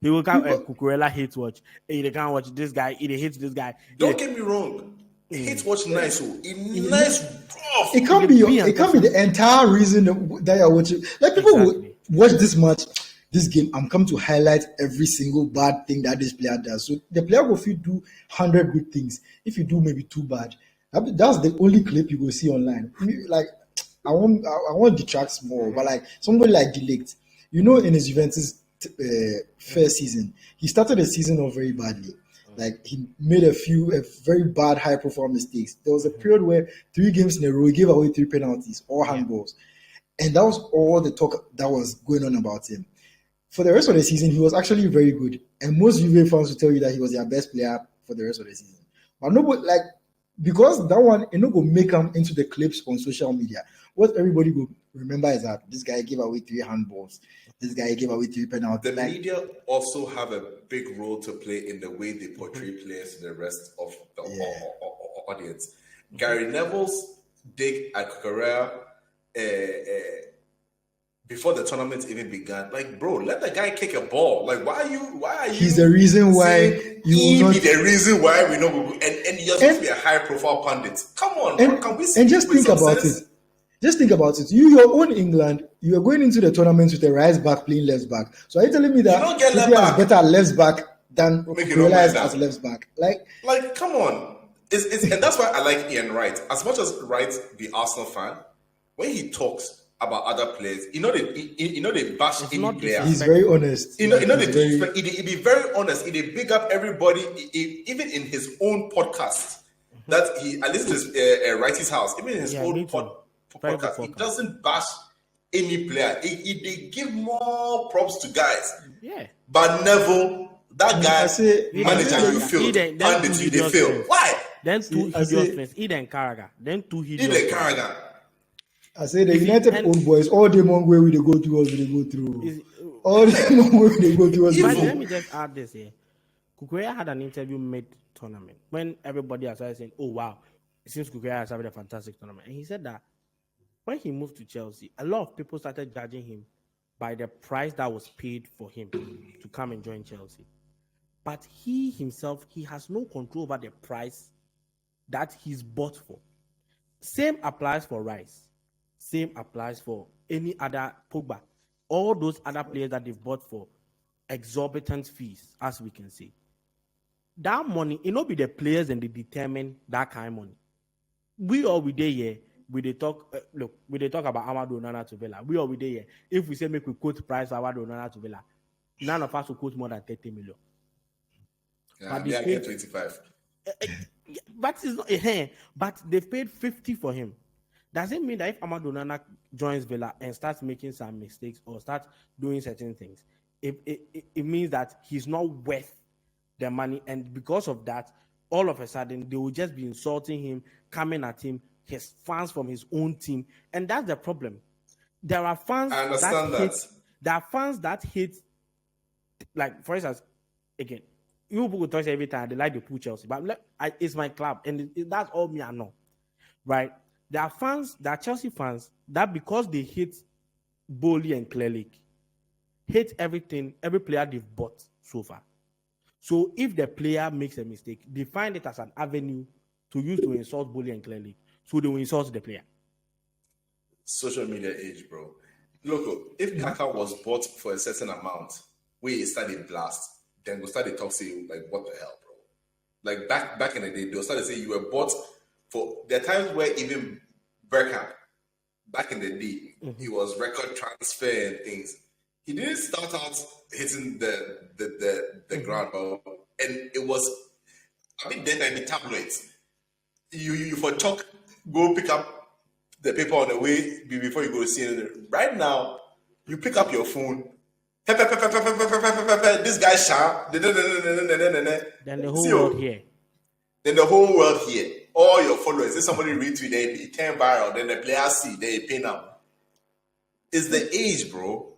He will come Cucurella hate watch. Hey, they can't watch this guy. He hates this guy. don't get me wrong. Hate watch nice, oh, nice rough. It can't be the entire reason that you're watching. Like people Exactly. will watch this match, this game. I'm come to highlight every single bad thing that this player does. So the player will if you do 100 good things, if you do maybe 2 bad, that's the only clip you will see online. Like I want detracts more, but like somebody like Delict, you know, in his Juventus first season, he started the season off very badly. Like he made a very bad high profile mistakes. There was a period where 3 games in a row he gave away 3 penalties, all handballs, and that was all the talk that was going on about him. For the rest of the season, he was actually very good, and most Juve fans will tell you that he was their best player for the rest of the season. But nobody like because that one it not go make him into the clips on social media. What everybody will remember is that this guy gave away 3 handballs. This guy gave away 3 penalties. The media also have a big role to play in the way they portray players to the rest of the audience. Gary Neville's dig at Cucurella before the tournament even began, like, bro, let the guy kick a ball. Like, why are you? He's the reason why you will not be the reason why we know. And you're supposed to be a high profile pundit. Come on, bro, can we see? And just think about it. Just think about it. Your own England, you are going into the tournament with a right back playing left back. So are you telling me that Trippier is better at left back than Cucurella as left back? Like, come on. And that's why I like Ian Wright. As much as Wright, the Arsenal fan, when he talks about other players, they bash any player. He's very honest. He be very honest. He big up everybody, even in his own podcast. That he at least his Wright's house, even in his own podcast, he doesn't bash any player. They give more props to guys. Yeah. But Neville, that guy, manager, you failed. Pundit, you they fail. Why? Then 2 hideous friends. Eden Carragher. Then 2 hideous Eden Carragher. I say the United old boys, all the long way they go through us, they go through. All the long way they go through us. Let me just add this here. Cucurella had an interview mid-tournament when everybody started saying, oh, wow, it seems Cucurella has having a fantastic tournament. And he said that when he moved to Chelsea, a lot of people started judging him by the price that was paid for him to come and join Chelsea. But he himself, he has no control over the price that he's bought for. Same applies for Rice. Same applies for any other Pogba. All those other players that they've bought for exorbitant fees, as we can see. That money, it not be the players and they determine that kind of money. We there here, we talk about Amadou Onana to Villa. We there here. If we say make we quote price for Amadou Onana to Villa, none of us will quote more than 30 million. Yeah, but they paid 25. But it's not but they've paid 50 for him. Does it mean that if Amadou Onana joins Villa and starts making some mistakes or starts doing certain things, it means that he's not worth the money, and because of that, all of a sudden they will just be insulting him, coming at him, his fans from his own team, and that's the problem. There are fans there are fans that hate, like for instance, again, you people will touch every time they like to put Chelsea, but it's my club, and that's all me I know, right? There are fans, there are Chelsea fans that because they hate Bowley and Clearlake, hate everything, every player they've bought so far. So if the player makes a mistake, they find it as an avenue to use to insult Bowley and Clearlake. So they will insult the player. Social media age, bro. Look, if Kaka was bought for a certain amount, where he started blast, then we'll start to talk saying like, what the hell, bro? Like back in the day, they'll start to say you were bought for. There are times where even Bergkamp, back in the day, he was record transfer and things. He didn't start out hitting the ground, and it was. I mean, then the tabloids. You for chalk, go pick up the paper on the way before you go to see it. Right now, you pick up your phone. This guy sharp. Then the whole world here. Then the whole world here. All your followers. If somebody retweet, it turn viral. Then the players see, they pay now. It's the age, bro.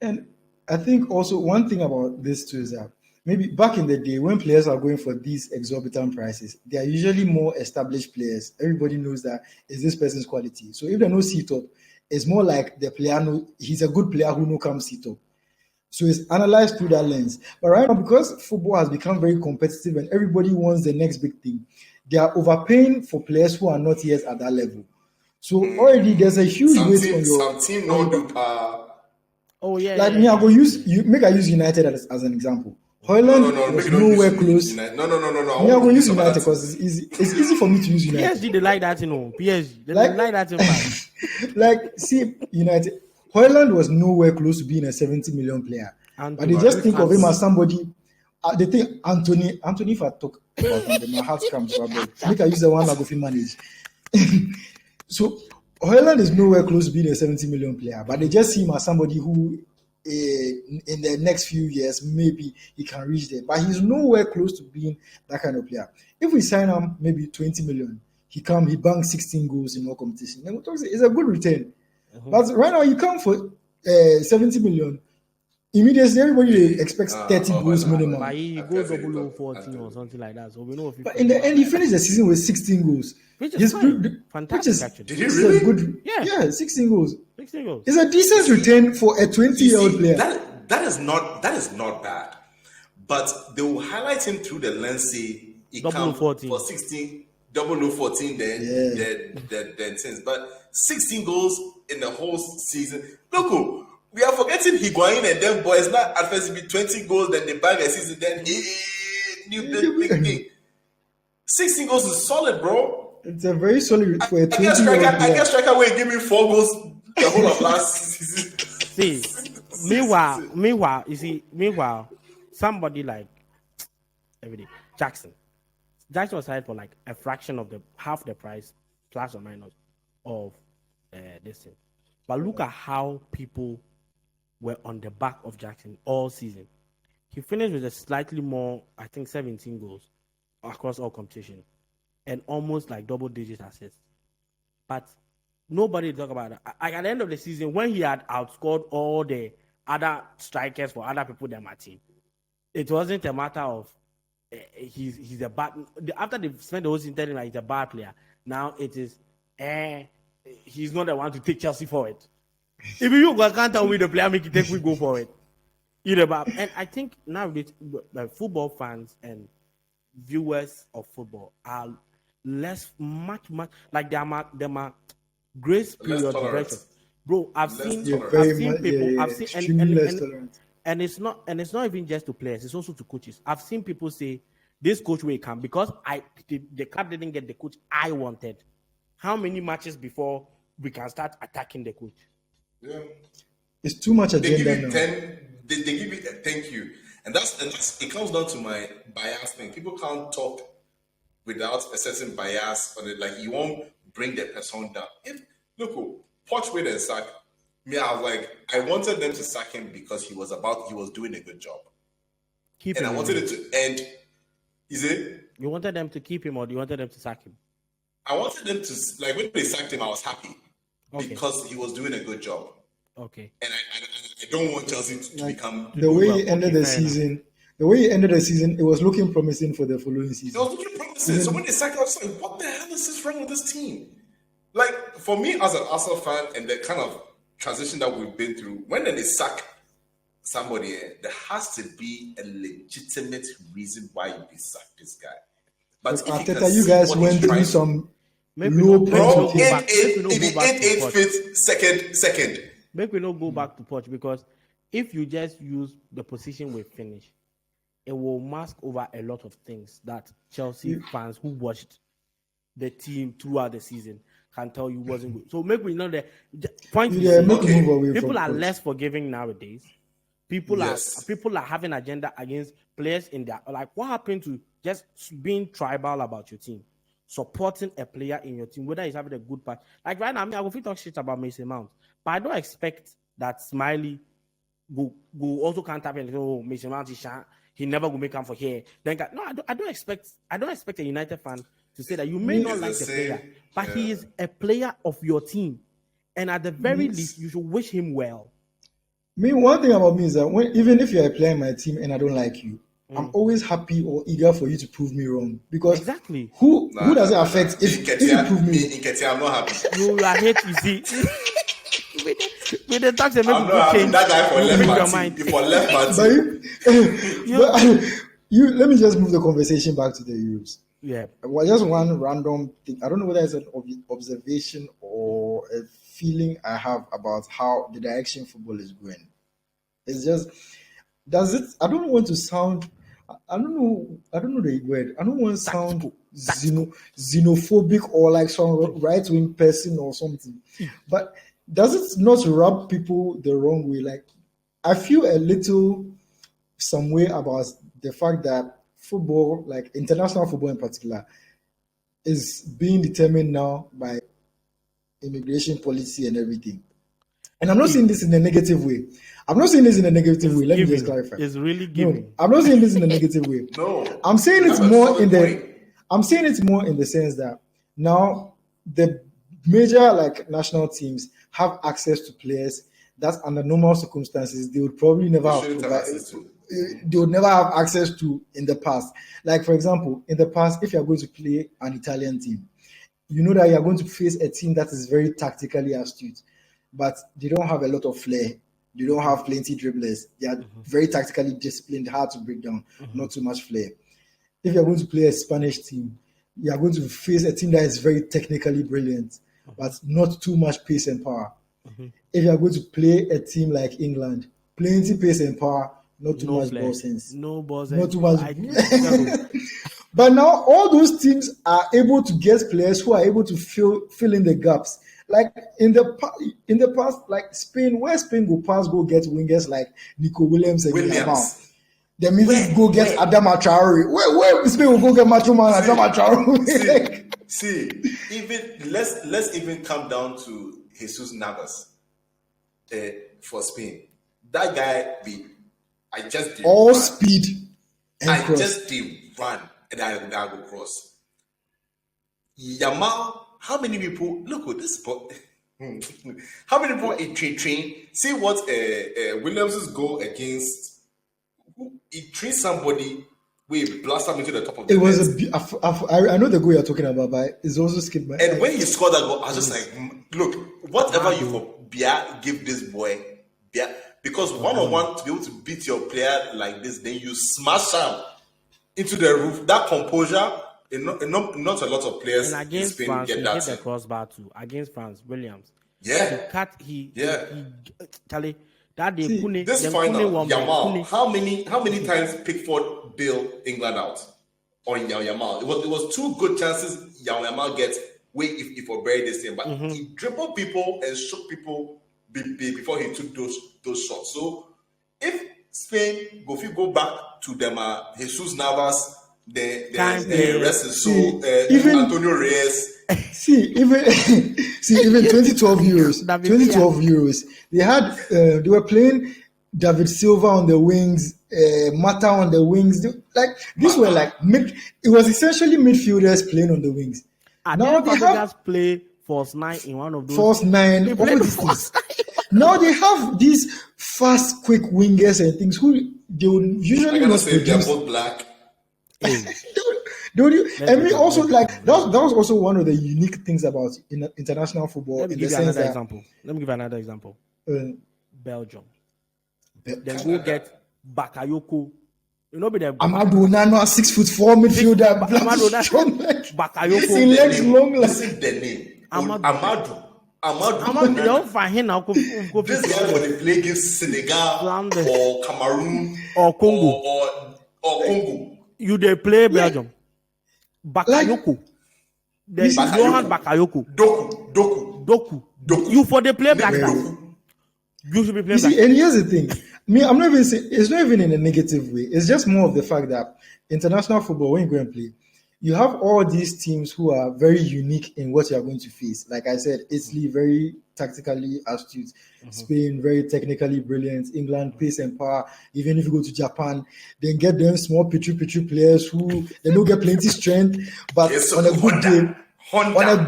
And I think also one thing about this too is that maybe back in the day when players are going for these exorbitant prices, they are usually more established players. Everybody knows that is this person's quality. So if they no sit up, it's more like the player he's a good player who no come sit up. So it's analyzed through that lens. But right now, because football has become very competitive and everybody wants the next big thing, they are overpaying for players who are not yet at that level. So already there's a huge weight on your. Some team no do Oh yeah. Like me, I go use United as an example. Hoyland was nowhere close. No. Me, I go use United because it's easy. It's easy for me to use United. PSG, they like that, you know. PSG, they like that. Like, see, United. Hoyland was nowhere close to being a 70 million player. But they just think of him as somebody. They think Anthony, if I talk about him, my heart comes. Make I use the one I go to manage. So, Hoyland is nowhere close to being a 70 million player. But they just see him as somebody who, in the next few years, maybe he can reach there. But he's nowhere close to being that kind of player. If we sign him maybe 20 million, he banks 16 goals in all competition. Then we'll talk, it's a good return. But right now, you come for 70 million. Immediately, everybody expects 30 goals minimum. But he goes double 14 or something like that. So we know. But in the end, he finished the season with 16 goals. Which is fantastic, actually. Did he really? Good, yeah, 16 goals. 16 goals. It's a decent return for a 20-year-old player. That is not bad. But they will highlight him through the lens, say he come 14 for 16, 14, then since. But 16 goals in the whole season. Look, we are forgetting Higuain and them boys. Not at first it be 20 goals, then they bag a season, then big thing. 16 goals is solid, bro. It's a very solid for a 20-year-old player. I guess striker will give me 4 goals the whole of last season. See, meanwhile, somebody like Jackson was hired for like a fraction of half the price, plus or minus, of this thing. But look at how people were on the back of Jackson all season. He finished with a slightly more, I think, 17 goals across all competition, and almost like double-digit assists. But nobody talk about that. Like at the end of the season, when he had outscored all the other strikers for other people than my team, it wasn't a matter of he's a bad. After they spent the whole season telling him he's a bad player, now it is he's not the one to take Chelsea forward. If you can't tell me the player make it take we go forward. And I think now the football fans and viewers of football are much like there are grace period depression. Bro, I've seen people, and it's not even just to players, it's also to coaches. I've seen people say this coach will come because the club didn't get the coach I wanted. How many matches before we can start attacking the coach? Yeah. It's too much agenda now. They give you thank you. And that's it comes down to my bias thing. People can't talk without a certain bias on it. Like you won't bring the person down. Poch with and sack. Me, I was like, I wanted them to sack him because he was doing a good job. I wanted it to end. Is it? You wanted them to keep him or you wanted them to sack him? I wanted them to, like, when they sacked him, I was happy because he was doing a good job. Okay. And I don't want Chelsea to become the way he ended the season. The way he ended the season, it was looking promising for the following season. It was looking promising. So when they sacked him, I was like, what the hell is this wrong with this team? Like, for me as an Arsenal fan and the kind of transition that we've been through, when they sack somebody, there has to be a legitimate reason why you sack this guy. But Arteta, you guys went through some low bro, 8th, second. Maybe we not go back to Poch because if you just use the position we finish, it will mask over a lot of things that Chelsea fans who watched the team throughout the season can tell you wasn't good. So make we know the point. People are less forgiving nowadays. People are having agenda against players in their, like, what happened to just being tribal about your team, supporting a player in your team, whether he's having a good part. Like right now, I mean, I will talk shit about Mason Mount, but I don't expect that Smiley go also can't have anything. Oh, Mason Mount he never will make come for here. Then no, I don't expect a United fan to say that you may not like the player, but he is a player of your team, and at the very least, you should wish him well. One thing about me is that even if you're a player in my team and I don't like you, I'm always happy or eager for you to prove me wrong. Because who does it affect if you prove me? I'm not happy. You are hate, you see. With the tax and I'm not happy. That guy for left party. Let me just move the conversation back to the Euros. Yeah. Well, just one random thing. I don't know whether it's an observation or a feeling I have about how the direction football is going. It's just, I don't want to sound, I don't know the word. I don't want to sound xenophobic or like some right-wing person or something. But does it not rub people the wrong way? Like, I feel a little some way about the fact that football, like international football in particular, is being determined now by immigration policy and everything. And I'm not saying this in a negative way. Let me just clarify. It's really giving. No, I'm not saying this in a negative way. No. I'm saying it's more in the sense that now the major like national teams have access to players that under normal circumstances they would probably never they would never have access to in the past. Like, for example, in the past, if you're going to play an Italian team, you know that you're going to face a team that is very tactically astute, but they don't have a lot of flair. They don't have plenty dribblers. They are very tactically disciplined, hard to break down, not too much flair. If you're going to play a Spanish team, you're going to face a team that is very technically brilliant, but not too much pace and power. If you're going to play a team like England, plenty pace and power, not too much ball sense. No ball sense. Not too much. But now all those teams are able to get players who are able to fill in the gaps. Like in the past, like Spain, where Spain go get wingers like Nico Williams and Yamal. The means go get Adama Traore. Where Spain will go get Machoman and Adama Traore? See, even let's even come down to Jesus Navas for Spain. That guy I just did all run. Speed and I cross. just did run and I go cross. Yamal, how many people look at this spot? How many people in train? See what Williams' goal against. He trained somebody. We blast him into the top of the net. I know the goal you're talking about, but it's also skipped by. And when he scored that goal, I was just like, look, whatever you for Bia, give this boy Bia. Because one-on-one, to be able to beat your player like this, then you smash him into the roof. That composure, not a lot of players and against in Spain France, get he that. hit the crossbar too. Against France, Williams. Yeah. Charlie, that day, this final, Yamal, how many times Pickford bailed England out on Yamal? It was two good chances Yamal gets if we bury this thing, but he dribbled people and shook people before he took those shots. So if Spain go back to them, Jesus Navas, the rest is so Antonio Reyes. Even 2012 Euros, they were playing David Silva on the wings, Mata on the wings. These were like it was essentially midfielders playing on the wings. Now they have play false 9 in one of those. False 9. Now they have these fast, quick wingers and things who they would usually not say they're both black. Don't you? And me also like that was also one of the unique things about international football. Let me give you another example. Belgium. Then go get Bakayoko. You know, Amadou Onana, 6'4" midfielder. Bakayoko. His legs long. Listen the name. Amadou. This guy when they play against Senegal or Cameroon or Congo or Congo. You they play Belgium. Bakayoko. There's Johan Bakayoko. Doku. You for the play like that. You should be playing. You see, and here's the thing. I'm not even saying it's not even in a negative way. It's just more of the fact that international football, when you go and play, you have all these teams who are very unique in what you are going to face. Like I said, Italy, very tactically astute. Spain, very technically brilliant. England, pace and power. Even if you go to Japan, then get them small pitchy players who they don't get plenty strength, but on a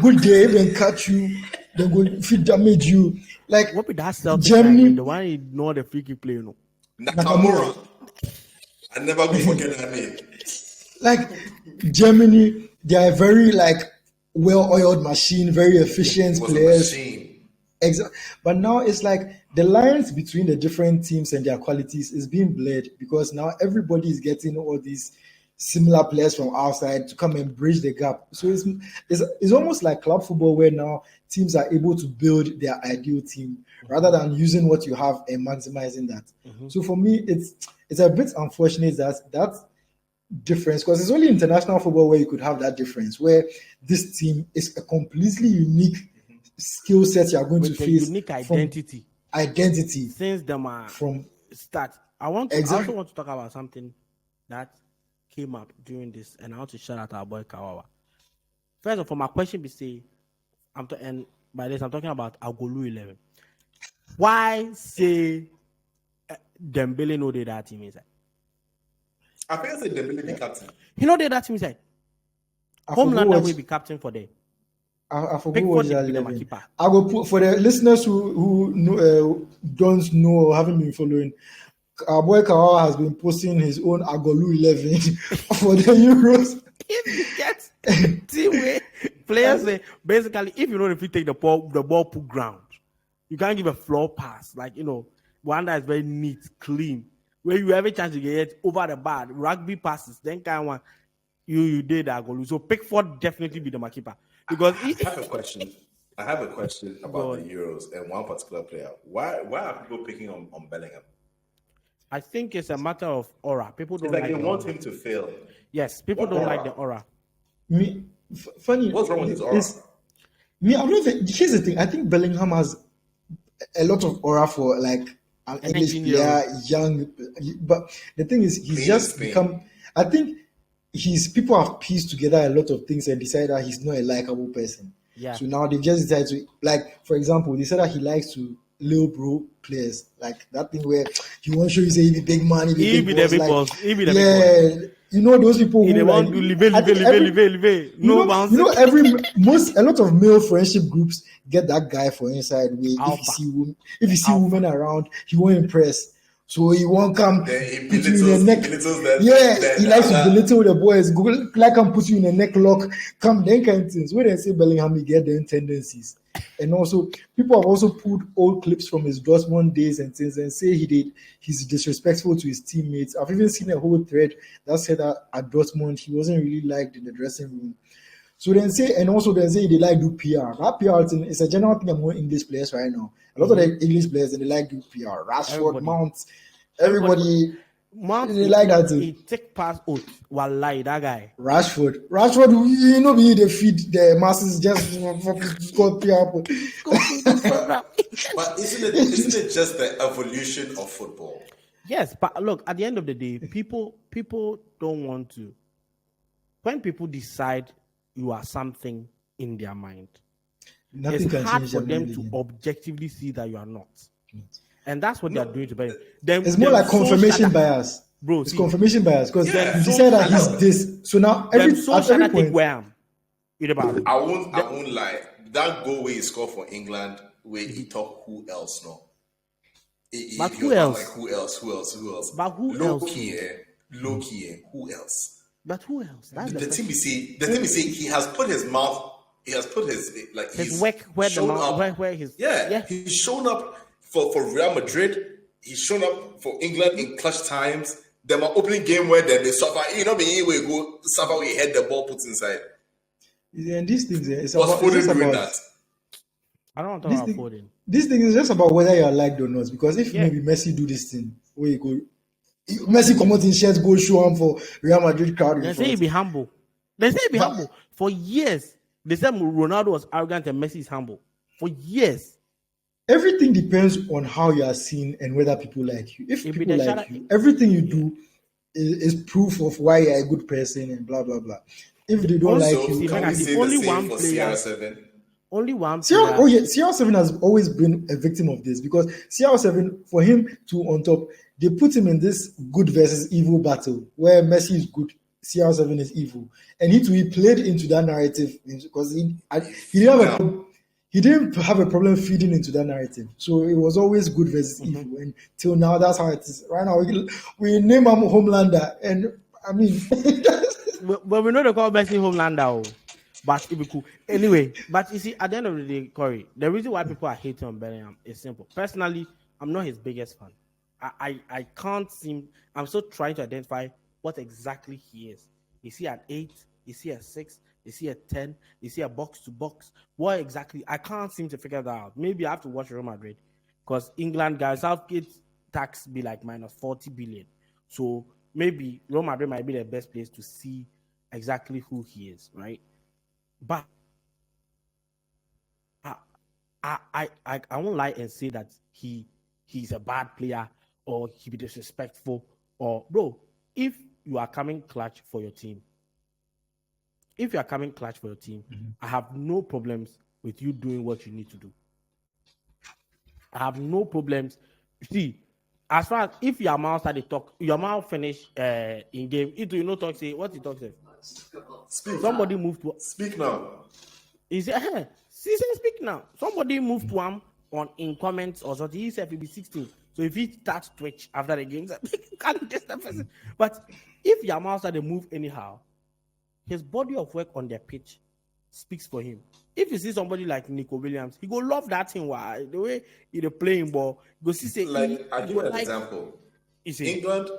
good day, they catch you, they go fit damage you. Like what be that Celtic Germany, the one you know the free kick player, no? Nakamura. I never go forget that name. Like Germany, they are very like well-oiled machine, very efficient players. Exactly. But now it's like the lines between the different teams and their qualities is being blurred because now everybody is getting all these similar players from outside to come and bridge the gap. So it's almost like club football where now teams are able to build their ideal team rather than using what you have and maximizing that. So for me, it's a bit unfortunate that difference, because it's only international football where you could have that difference, where this team is a completely unique skill set you are going with to face. Unique identity. Since them are from start. I also want to talk about something that came up during this, and I want to shout out our boy Kawawa. First of all, my question be say, and by this I'm talking about Agolu 11. Why say Dembele no dey that team inside? I think I said Dembele the captain. He know dey that team inside. Homelander will be captain for them. I forgot what is 11. I will put for the listeners who don't know or haven't been following. Our boy Kawawa has been posting his own Agolu 11 for the Euros. If you get team way players say basically, if you know if you take the ball put ground, you can't give a floor pass. Like one that is very neat, clean, where you have a chance to get over the bar, rugby passes, then kind of one you did Agolu. So Pickford definitely be the keeper. Because I have a question about the Euros and one particular player. Why are people picking on Bellingham? I think it's a matter of aura. People don't like they want him to fail. Yes, people don't like the aura. Funny. What's wrong with his aura? Here's the thing. I think Bellingham has a lot of aura for like an English player, young. But the thing is, he's just become. I think people have pieced together a lot of things and decided that he's not a likable person. Yeah. So now they just decided to, like, for example, they said that he likes to little bro players, like that thing where he won't show you say he be big man, he be big boss. He be the big boss. You know those people who want to live. No bounce. A lot of male friendship groups get that guy for inside. If you see women around, he won't impress. So he won't come put you in the neck. He likes to belittle the boys. Go like and put you in a neck lock. Come then kind of things. When they say Bellingham, he get them tendencies. And also, people have also pulled old clips from his Dortmund days and things and say he's disrespectful to his teammates. I've even seen a whole thread that said that at Dortmund he wasn't really liked in the dressing room. So then say they like do PR. That PR thing is a general thing among English players right now. A lot of the English players they like do PR. Rashford, Mount, everybody they like that too. He take pass out. Wallahi, that guy. Rashford, we they feed the masses just for score PR. But isn't it just the evolution of football? Yes, but look, at the end of the day, people don't want to. When people decide you are something in their mind, it's hard for them to objectively see that you are not. And that's what they are doing to Bellingham. It's more like confirmation bias. Bro, it's confirmation bias because you decide that he's this. So now at every point, I won't lie. That goal where he scored for England, where he talked who else no. But who else? Like who else? But who else? Low key, who else? But who else? That's the thing we say. He has put his mouth. He has put his work where the mouth where his He's shown up for Real Madrid. He's shown up for England in clutch times. Them are opening game where they suffer. We go suffer. We head the ball puts inside. And these things, it's about that. I don't want to talk about Foden. This thing is just about whether you are liked or not. Because if maybe Messi do this thing, where you go, Messi come out in shirts, go show him for Real Madrid crowd. They say he be humble. They say he be humble. For years, they said Ronaldo was arrogant and Messi is humble. For years. Everything depends on how you are seen and whether people like you. If people like you, everything you do is proof of why you're a good person and blah blah blah. If they don't like you, can we say only the same one for player, CR7? Only one player. Oh yeah, CR7 has always been a victim of this because CR7, for him to on top, they put him in this good versus evil battle where Messi is good, CR7 is evil, and he played into that narrative because he didn't have a problem feeding into that narrative. So it was always good versus evil. And till now, that's how it is. Right now, we name him Homelander. And I mean... well, we know they call Messi Homelander. But it be cool. Anyway, but you see, at the end of the day, Corey, the reason why people are hating on Bellingham is simple. Personally, I'm not his biggest fan. I can't seem... I'm still trying to identify what exactly he is. Is he at 8? Is he at 6? Is he a 10? Is he a box to box? What exactly? I can't seem to figure that out. Maybe I have to watch Real Madrid because England guys, Southgate tax be like minus 40 billion. So maybe Real Madrid might be the best place to see exactly who he is, right? But I won't lie and say that he's a bad player or he be disrespectful or bro. If you are coming clutch for your team. I have no problems with you doing what you need to do. I have no problems. See, as far as if your mouth started talk, your mouth finish in game. It you know talk say what he talks. Speak. Somebody moved to speak now. He said, speak now. Somebody moved to him on in comments or something. He said he'll be 16. So if he starts Twitch after the game, can't just the person. But if your mouth started move anyhow. His body of work on the pitch speaks for him. If you see somebody like Nico Williams, he go love that thing. Why the way he's playing ball, go see say like I give an example. England,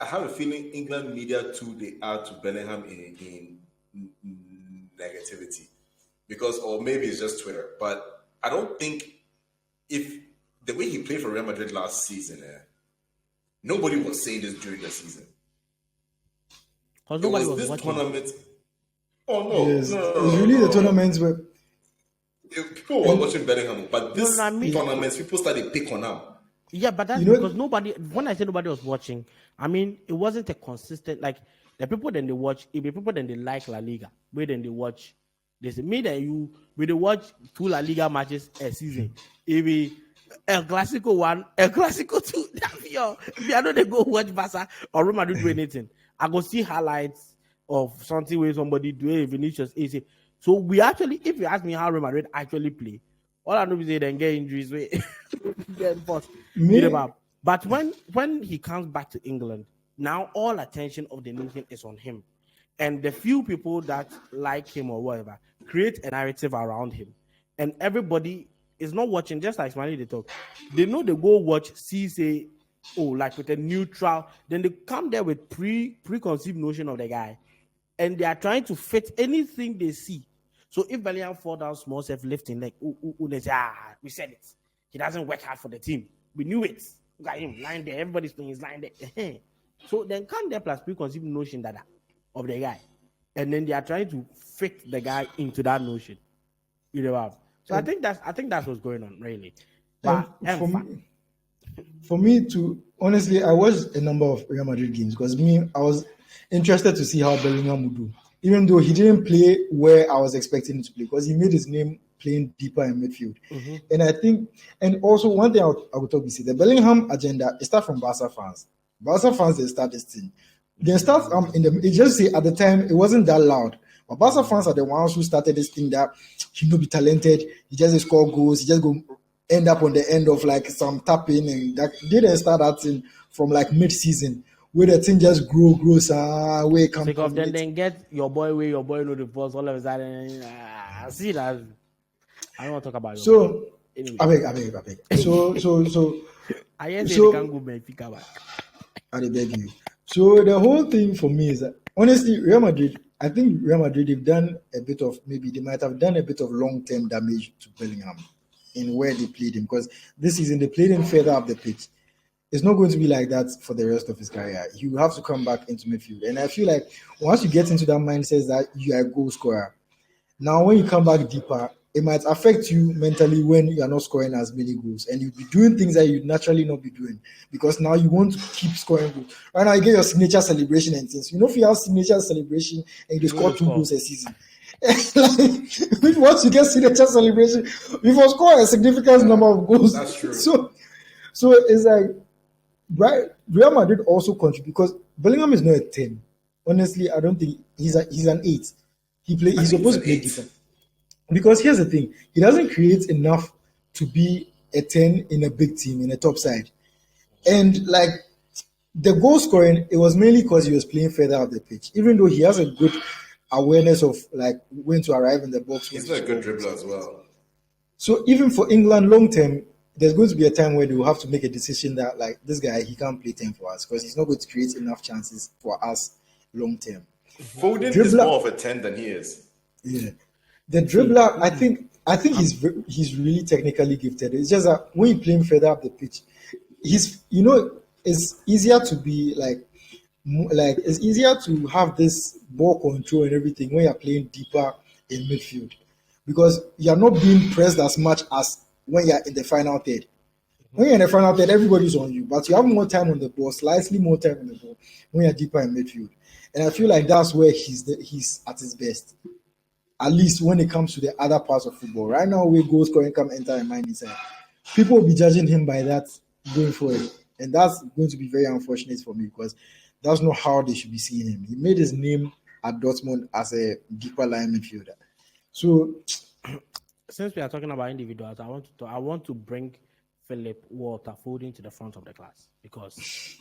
I have a feeling England media too they are to Bellingham in negativity because or maybe it's just Twitter, but I don't think if the way he played for Real Madrid last season, nobody was saying this during the season. Because nobody was this watching. Tournament. Oh no! Yes. No. It's really the tournaments where people were watching Bellingham, but this tournaments people started pick on him. Yeah, but that's because nobody. When I say nobody was watching, I mean it wasn't a consistent like the people then they watch. If the people then they like La Liga, where then they watch. They say me that you we they watch 2 La Liga matches a season. If we El Clasico 1, El Clasico 2, if I know they go watch Barca or Real Madrid do anything, I go see highlights of something where somebody do it, Vinicius easy. So we actually, if you ask me how Real Madrid actually play, all I know is they then get injuries. But when he comes back to England, now all attention of the nation is on him. And the few people that like him or whatever create a narrative around him. And everybody is not watching, just like Smiley they talk. They know they go watch, see, say, oh, like with a neutral, then they come there with preconceived notion of the guy. And they are trying to fit anything they see. So if Bellingham fall down small self-lifting, like, they say, we said it. He doesn't work hard for the team. We knew it. Look at him, lying there. Everybody's playing his line there. So then come there plus preconceived notion of the guy. And then they are trying to fit the guy into that notion. You know. So I think that's what's going on, really. But for me to honestly, I watched a number of Real Madrid games because I was interested to see how Bellingham would do, even though he didn't play where I was expecting him to play because he made his name playing deeper in midfield. Mm-hmm. And I think, and also one thing I would talk about, the Bellingham agenda, it starts from Barca fans. Barca fans, they start this thing. They start it just say at the time it wasn't that loud. But Barca fans are the ones who started this thing that he no be talented, he just score goals, he just go end up on the end of like some tapping and that didn't start that thing from like mid-season where the thing just grows where it comes because then get your boy know the boss all of a sudden see that I don't want to talk about it. So anyway. I beg. So I guess you can go Benfica back. I beg you. So the whole thing for me is that honestly, Real Madrid, I think Real Madrid they might have done a bit of long-term damage to Bellingham in where they played him because this season they played him further up the pitch. it's not going to be like that for the rest of his career. He will have to come back into midfield. And I feel like once you get into that mindset that you are a goal scorer, now when you come back deeper, it might affect you mentally when you are not scoring as many goals and you'll be doing things that you'd naturally not be doing because now you want to keep scoring goals. Right now, you get your signature celebration and things. If you have signature celebration and you score 2 goals a season, like, once you get signature celebration, you will score a significant number of goals. That's true. So it's like, right, Real Madrid also contribute because Bellingham is not a 10. Honestly, I don't think he's an 8. He's supposed to play deeper. Because here's the thing, he doesn't create enough to be a 10 in a big team, in a top side. And like the goal scoring, it was mainly because he was playing further up the pitch, even though he has a good awareness of like when to arrive in the box. He's not a good dribbler as well. So even for England long term, there's going to be a time where they will have to make a decision that like this guy, he can't play 10 for us because he's not going to create enough chances for us long term. Foden is more of a 10 than he is. Yeah. The dribbler, I think he's really technically gifted. It's just that when you play him further up the pitch, it's easier to be like it's easier to have this ball control and everything when you're playing deeper in midfield because you're not being pressed as much as when you're in the final third. When you're in the final third, everybody's on you, but you have more time on the ball, slightly more time on the ball when you're deeper in midfield. And I feel like that's where he's at his best. At least when it comes to the other parts of football. Right now, where goal scoring come enter a mind inside, people will be judging him by that going forward. And that's going to be very unfortunate for me because that's not how they should be seeing him. He made his name at Dortmund as a deeper line midfielder. So, since we are talking about individuals, I want to bring Philip Walter Foden to the front of the class because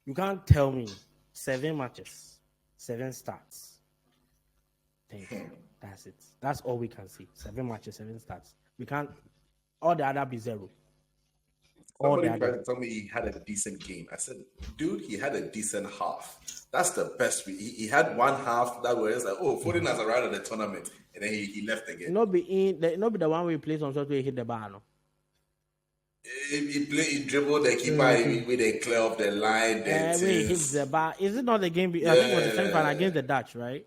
you can't tell me 7 matches, 7 starts. Thank you. That's it. That's all we can see. 7 matches, 7 starts. We can't. All the other be 0. Somebody tried to tell me he had a decent game. I said, dude, he had a decent half. That's the best. He had one half that was like, oh, Foden has arrived at the tournament, and then he left again. Not be the one where he plays on shot where he hit the bar, no. He dribbled the keeper with a clear off the line. Where he hits the bar. Is it not the game? I think it was the semi-final against the Dutch, right?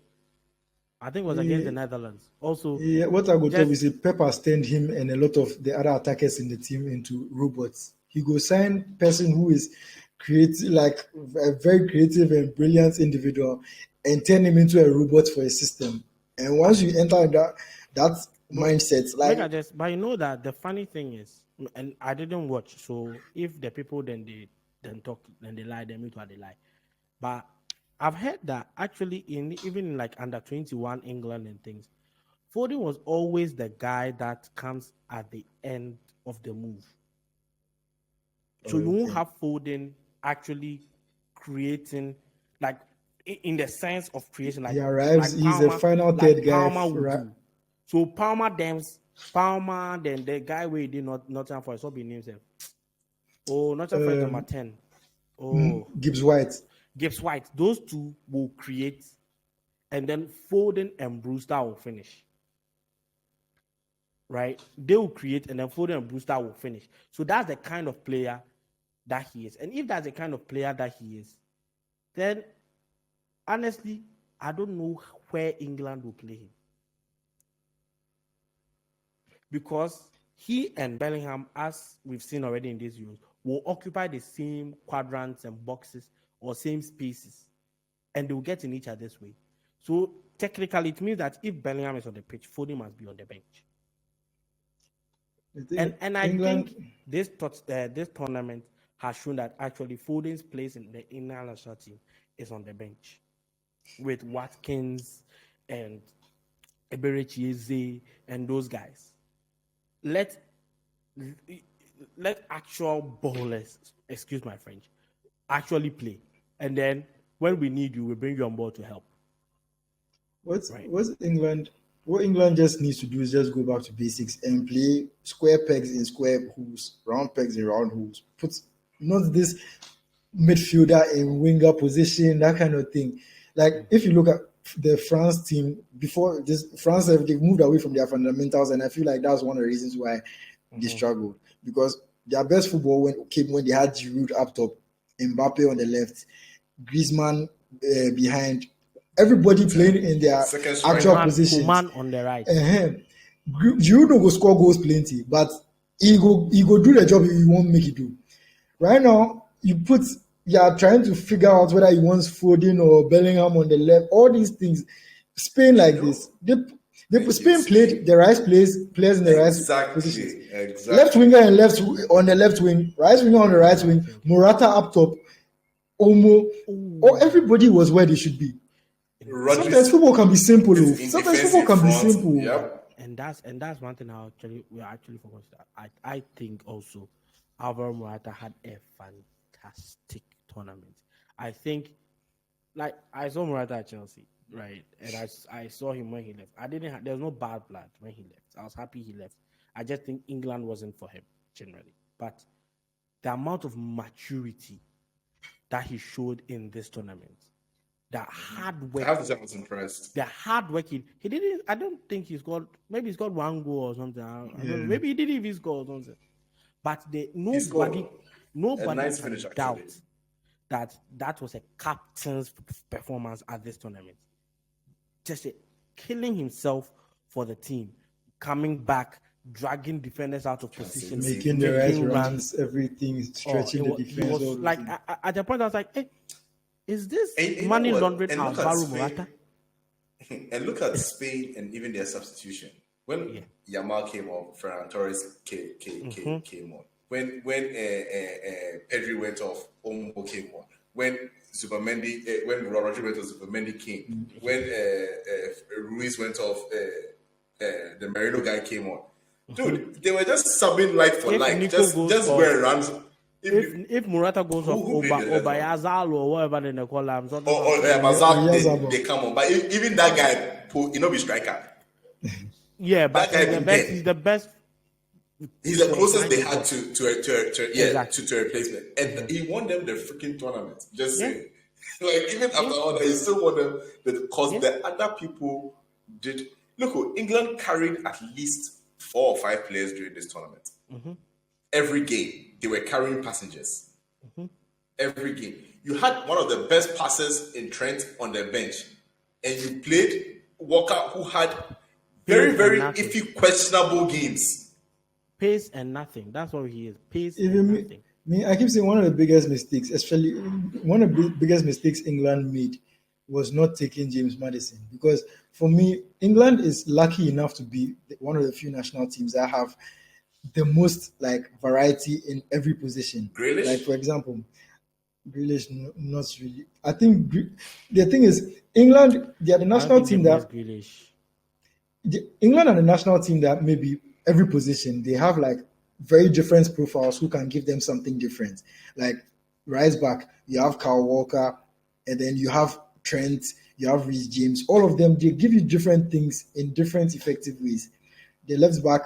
I think it was against the Netherlands. Also, yeah, what I would tell you is Pep has turned him and a lot of the other attackers in the team into robots. He go sign person who is creative, like a very creative and brilliant individual, and turn him into a robot for a system. And once you enter that mindset, like but you know that the funny thing is, and I didn't watch. So if the people then talk, then they lie, then me too they lie. But I've heard that actually even in like under 21 England and things, Foden was always the guy that comes at the end of the move. So you won't have Foden actually creating, like in the sense of creation. Like he arrives, like he's the final third guy. So Palmer, then the guy where he did Nottingham Forest, what be names him? Oh, Nottingham Forest number 10. Oh, Gibbs White. Those two will create, and then Foden and Brewster will finish. Right? They will create, and then Foden and Brewster will finish. So that's the kind of player that he is. And if that's the kind of player that he is, then honestly, I don't know where England will play him. Because he and Bellingham, as we've seen already in these Euros, will occupy the same quadrants and boxes or same spaces, and they will get in each other's way. So technically, it means that if Bellingham is on the pitch, Foden must be on the bench. And I think this tournament has shown that actually Foden's place in the international team is on the bench with Watkins and Eberechi and those guys. Let actual ballers, excuse my French, actually play. And then when we need you, we bring you on board to help. What England just needs to do is just go back to basics and play square pegs in square holes, round pegs in round holes. Put not this midfielder in winger position, that kind of thing. Like if you look at the France team before this, they've moved away from their fundamentals, and I feel like that's one of the reasons why they struggled. Because their best football came when they had Giroud up top, Mbappe on the left, Griezmann behind, everybody playing in their actual positions. Koeman on the right. Giroud no go score goals plenty, but he go do the job he won't make it do. Right now, you are trying to figure out whether he wants Foden or Bellingham on the left. All these things, Spain like this. Spain played the right players in the right positions. Exactly. Left winger and on the left wing, right winger on the right wing, Morata up top, Omo, or everybody was where they should be. Sometimes football can be simple. Yep. And that's one thing we are actually focused on. I think also Alvaro Morata had a fantastic tournament. I think, like, I saw Morata at Chelsea, right? And I saw him when he left. There was no bad blood when he left. I was happy he left. I just think England wasn't for him generally. But the amount of maturity that he showed in this tournament, the hard work. I have to say I was impressed. The hard work he didn't. I don't think he scored. Maybe he scored one goal or something. I don't know. Maybe he didn't even score or something. But nobody nice can doubt that was a captain's performance at this tournament. Just killing himself for the team, coming back, dragging defenders out of position, making the right runs, everything, stretching the defense. Like at the point, I was like, "Hey, is this money laundering Alvaro Morata?" And look at Spain and even their substitution. When Yamal came on, Ferran Torres came on. When Pedri went off, Olmo came on. When Zubimendi, when Rodri went off, Zubimendi came. When Ruiz went off, the Merino guy came on. Dude, they were just subbing like for like, just go and run. If Morata goes off, Obayazal or whatever they call him, Mazal, they come on. But even that guy, be striker. Yeah, but he's the best. He's the closest they had to a replacement, and he won them the freaking tournament. Just saying, like even after all that, he still won them because the other people did. Look, England carried at least 4 or 5 players during this tournament. Every game, they were carrying passengers. Every game, you had one of the best passers in Trent on the bench, and you played Walker, who had very iffy, questionable games. Pace and nothing. That's what he is. Pace and nothing. I keep saying one of the biggest mistakes, especially one of the biggest mistakes England made, was not taking James Maddison. Because for me, England is lucky enough to be one of the few national teams that have the most variety in every position. Grealish? Like, for example, Grealish, not really. I think the thing is, England, they are the national team that England are the national team that maybe every position they have very different profiles who can give them something different. Like right back, you have Kyle Walker, and then you have Trent, you have Reece James. All of them, they give you different things in different effective ways. The left back,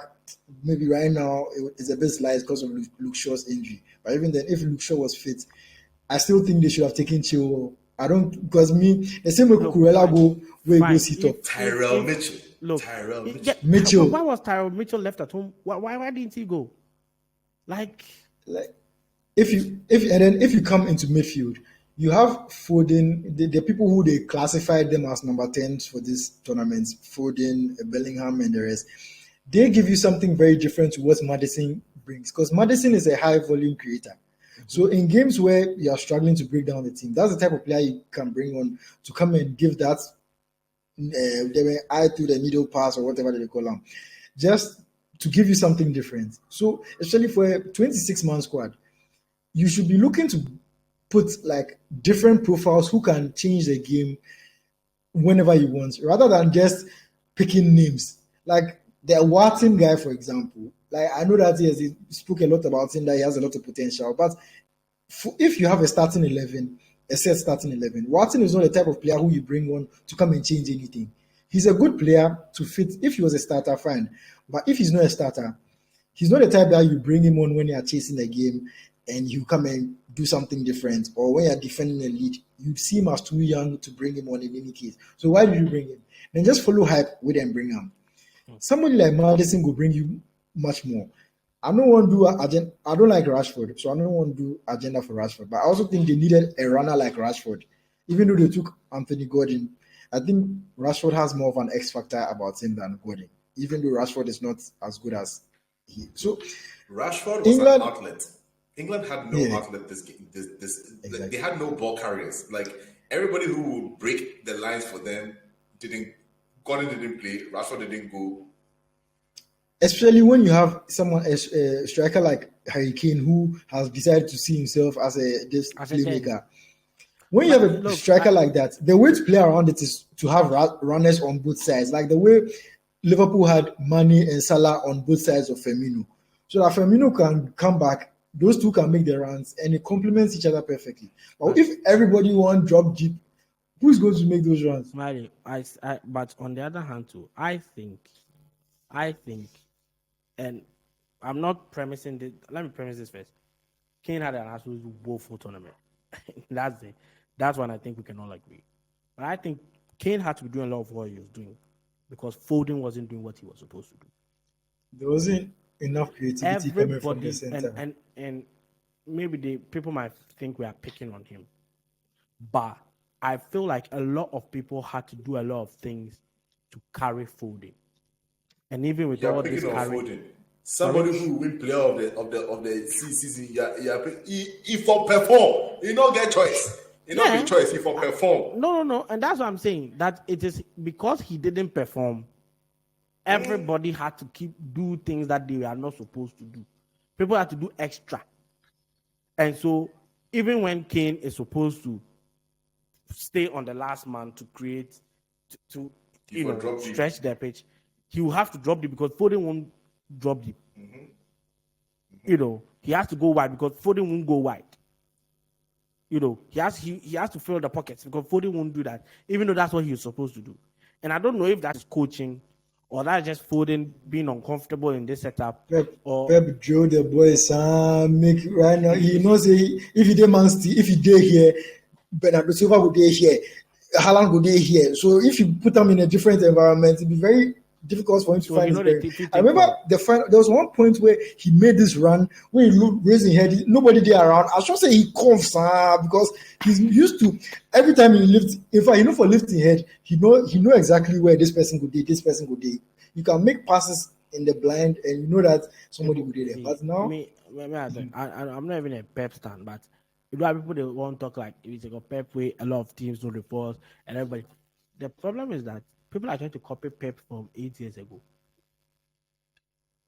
maybe right now it's a bit slight because of Luke Shaw's injury. But even then, if Luke Shaw was fit, I still think they should have taken Chilwell. I don't, because the same way Cucurella go where he goes hit up. Tyrell Mitchell. Why was Tyrell Mitchell left at home? Why didn't he go? If you come into midfield, you have Foden, the people who they classified them as number 10s for this tournament, Foden, Bellingham, and the rest. They give you something very different to what Maddison brings, because Maddison is a high volume creator. So in games where you are struggling to break down the team, that's the type of player you can bring on to come and give that eye through the middle pass or whatever they call them, just to give you something different. So especially for a 26-man squad, you should be looking to put different profiles who can change the game whenever you want, rather than just picking names. Like the Watson guy, for example. I know that he spoke a lot about him, that he has a lot of potential, but if you have a starting 11, a set starting 11, Watson is not the type of player who you bring on to come and change anything. He's a good player to fit. If he was a starter, fine. But if he's not a starter, he's not the type that you bring him on when you are chasing the game and you come and do something different, or when you're defending a lead, you see him as too young to bring him on in any case. So why did you bring him? Then just follow hype with and bring him. Somebody like Maddison will bring you much more. I don't want to do agenda. I don't like Rashford, so I don't want to do agenda for Rashford. But I also think they needed a runner like Rashford, even though they took Anthony Gordon. I think Rashford has more of an X factor about him than Gordon, even though Rashford is not as good as he. So Rashford was an outlet. England had no outlet this game. Exactly. They had no ball carriers. Like everybody who would break the lines for them didn't. Gordon didn't play. Rashford didn't go. Especially when you have someone, a striker like Harry Kane, who has decided to see himself as a playmaker. When you have a striker like that, the way to play around it is to have runners on both sides, like the way Liverpool had Mane and Salah on both sides of Firmino, so that Firmino can come back. Those two can make the runs, and it complements each other perfectly. But if everybody want drop deep, who's going to make those runs? Smiley, but on the other hand, too, I think, and I'm not premising this. Let me premise this first. Kane had an absolutely woeful tournament. That's one I think we can all agree. But I think Kane had to be doing a lot of what he was doing because Foden wasn't doing what he was supposed to do. There wasn't enough creativity coming from the center. And maybe the people might think we are picking on him. But I feel like a lot of people had to do a lot of things to carry Foden. And even with all this carry, somebody who will win player of the season, he for perform, he don't get choice. He don't get choice. He for perform. No, and that's what I'm saying. That it is because he didn't perform. Everybody had to do things that they are not supposed to do. People had to do extra, and so even when Kane is supposed to stay on the last man to create to stretch their pitch, he will have to drop deep because Foden won't drop deep. He has to go wide because Foden won't go wide. He has to fill the pockets because Foden won't do that, even though that's what he's supposed to do. And I don't know if that's coaching or that's just Foden being uncomfortable in this setup. Pep Joe the boys make right now. He knows if he did Man City, if he did here, Bernardo Silva would be here, Haaland would be here. So if you put them in a different environment, it'd be very difficult for him to find his bearing. I remember there was one point where he made this run where he looked raising head, nobody there around. I should say he coughs because he's used to every time he lifts. In fact, for lifting head, he know exactly where this person could be. You can make passes in the blind, and you know that somebody would be there. But now, I'm not even a Pep stan, but you know people they won't talk like if it's a Pep way. A lot of teams know the force and everybody. The problem is that people are trying to copy Pep from 8 years ago.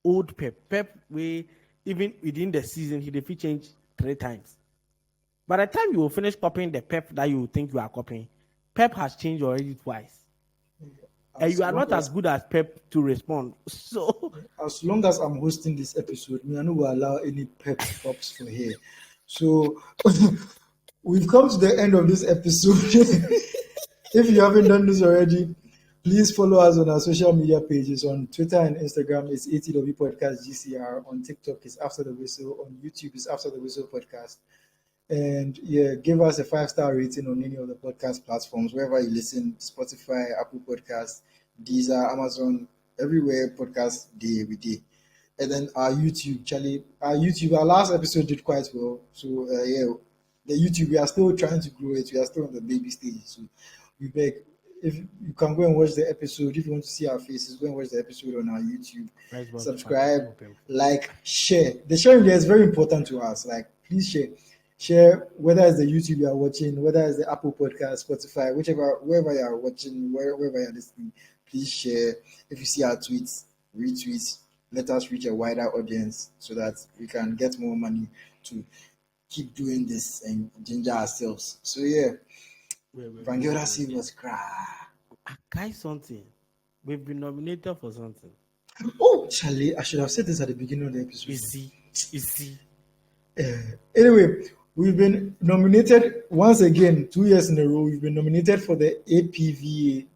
Old Pep way, even within the season, he defeat change 3 times. By the time you will finish copying the Pep that you think you are copying, Pep has changed already twice. And you are not as good as Pep to respond. So as long as I'm hosting this episode, I don't will allow any Pep props for here. So we've come to the end of this episode. If you haven't done this already, please follow us on our social media pages. On Twitter and Instagram, it's ATW Podcast GCR. On TikTok, it's After the Whistle. On YouTube, it's After the Whistle Podcast. And give us a 5-star rating on any of the podcast platforms, wherever you listen, Spotify, Apple Podcasts, Deezer, Amazon, everywhere podcast day every day. And then our YouTube, our last episode did quite well. So the YouTube, we are still trying to grow it. We are still on the baby stage. So we beg, if you can go and watch the episode, if you want to see our faces, go and watch the episode on our YouTube. Subscribe, like, share. The sharing there is very important to us. Like, please share whether it's the YouTube you are watching, whether it's the Apple Podcast, Spotify, wherever you are watching, wherever you are listening. Please share. If you see our tweets, retweet. Let us reach a wider audience so that we can get more money to keep doing this and ginger ourselves. So Vangela Silva's cry. Guys, something. We've been nominated for something. Oh, Charlie, I should have said this at the beginning of the episode. You see. Anyway, we've been nominated once again, 2 years in a row. We've been nominated for the APVA,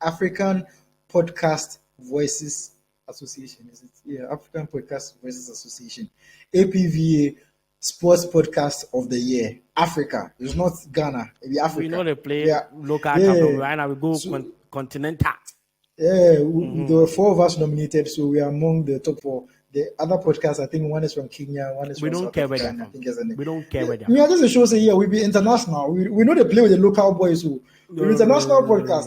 African Podcast Voices Association. Is it? Yeah, African Podcast Voices Association. APVA Sports Podcast of the Year. Africa. It's not Ghana. It'll be Africa. We know they play local champion. Right now we go continental. Yeah, there were 4 of us nominated, so we are among the top 4. The other podcasts, I think one is from Kenya, one is We from don't South care where Africa, they're and I from. think there's a We don't care where they're we from. are just a show say, yeah, we be international. We know they play with the local boys who we're international podcast.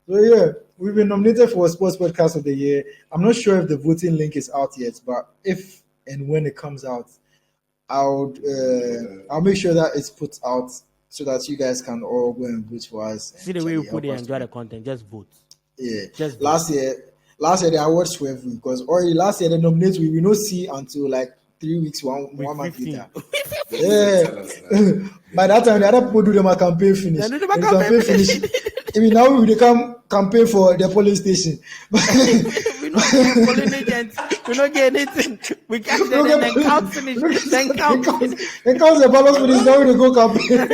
So yeah, we've been nominated for Sports Podcast of the Year. I'm not sure if the voting link is out yet, but if and when it comes out, I'll make sure that it's put out so that you guys can all go and vote for us. See the way you put it and enjoy the content. Just vote. Yeah. Just vote. Last year the award swerve because already last year they nominate we will not see until like 3 weeks, one month later. Yeah. By that time the other people do them a campaign finish. They do them When a the campaign campaign finish. I mean now we become campaign for the polling station. We not get polling agents. We not get anything. We catch them and then count finish. Then count finish. Then counts the ballots finish. Now we go campaign.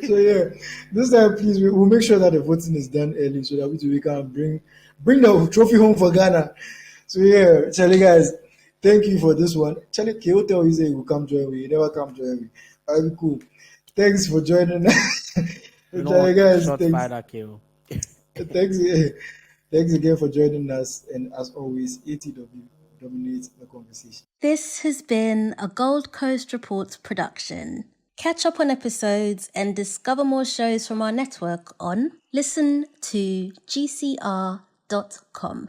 So yeah, this time please we'll make sure that the voting is done early so that we can bring the trophy home for Ghana. So yeah, Charlie guys, thank you for this one. Charlie, can you tell you say you will come join me? You never come join me. Alright, cool. Thanks for joining us. Charlie guys, thanks again for joining us, and as always, ATW dominates the conversation. This has been a Gold Coast Reports production. Catch up on episodes and discover more shows from our network on listentogcr.live.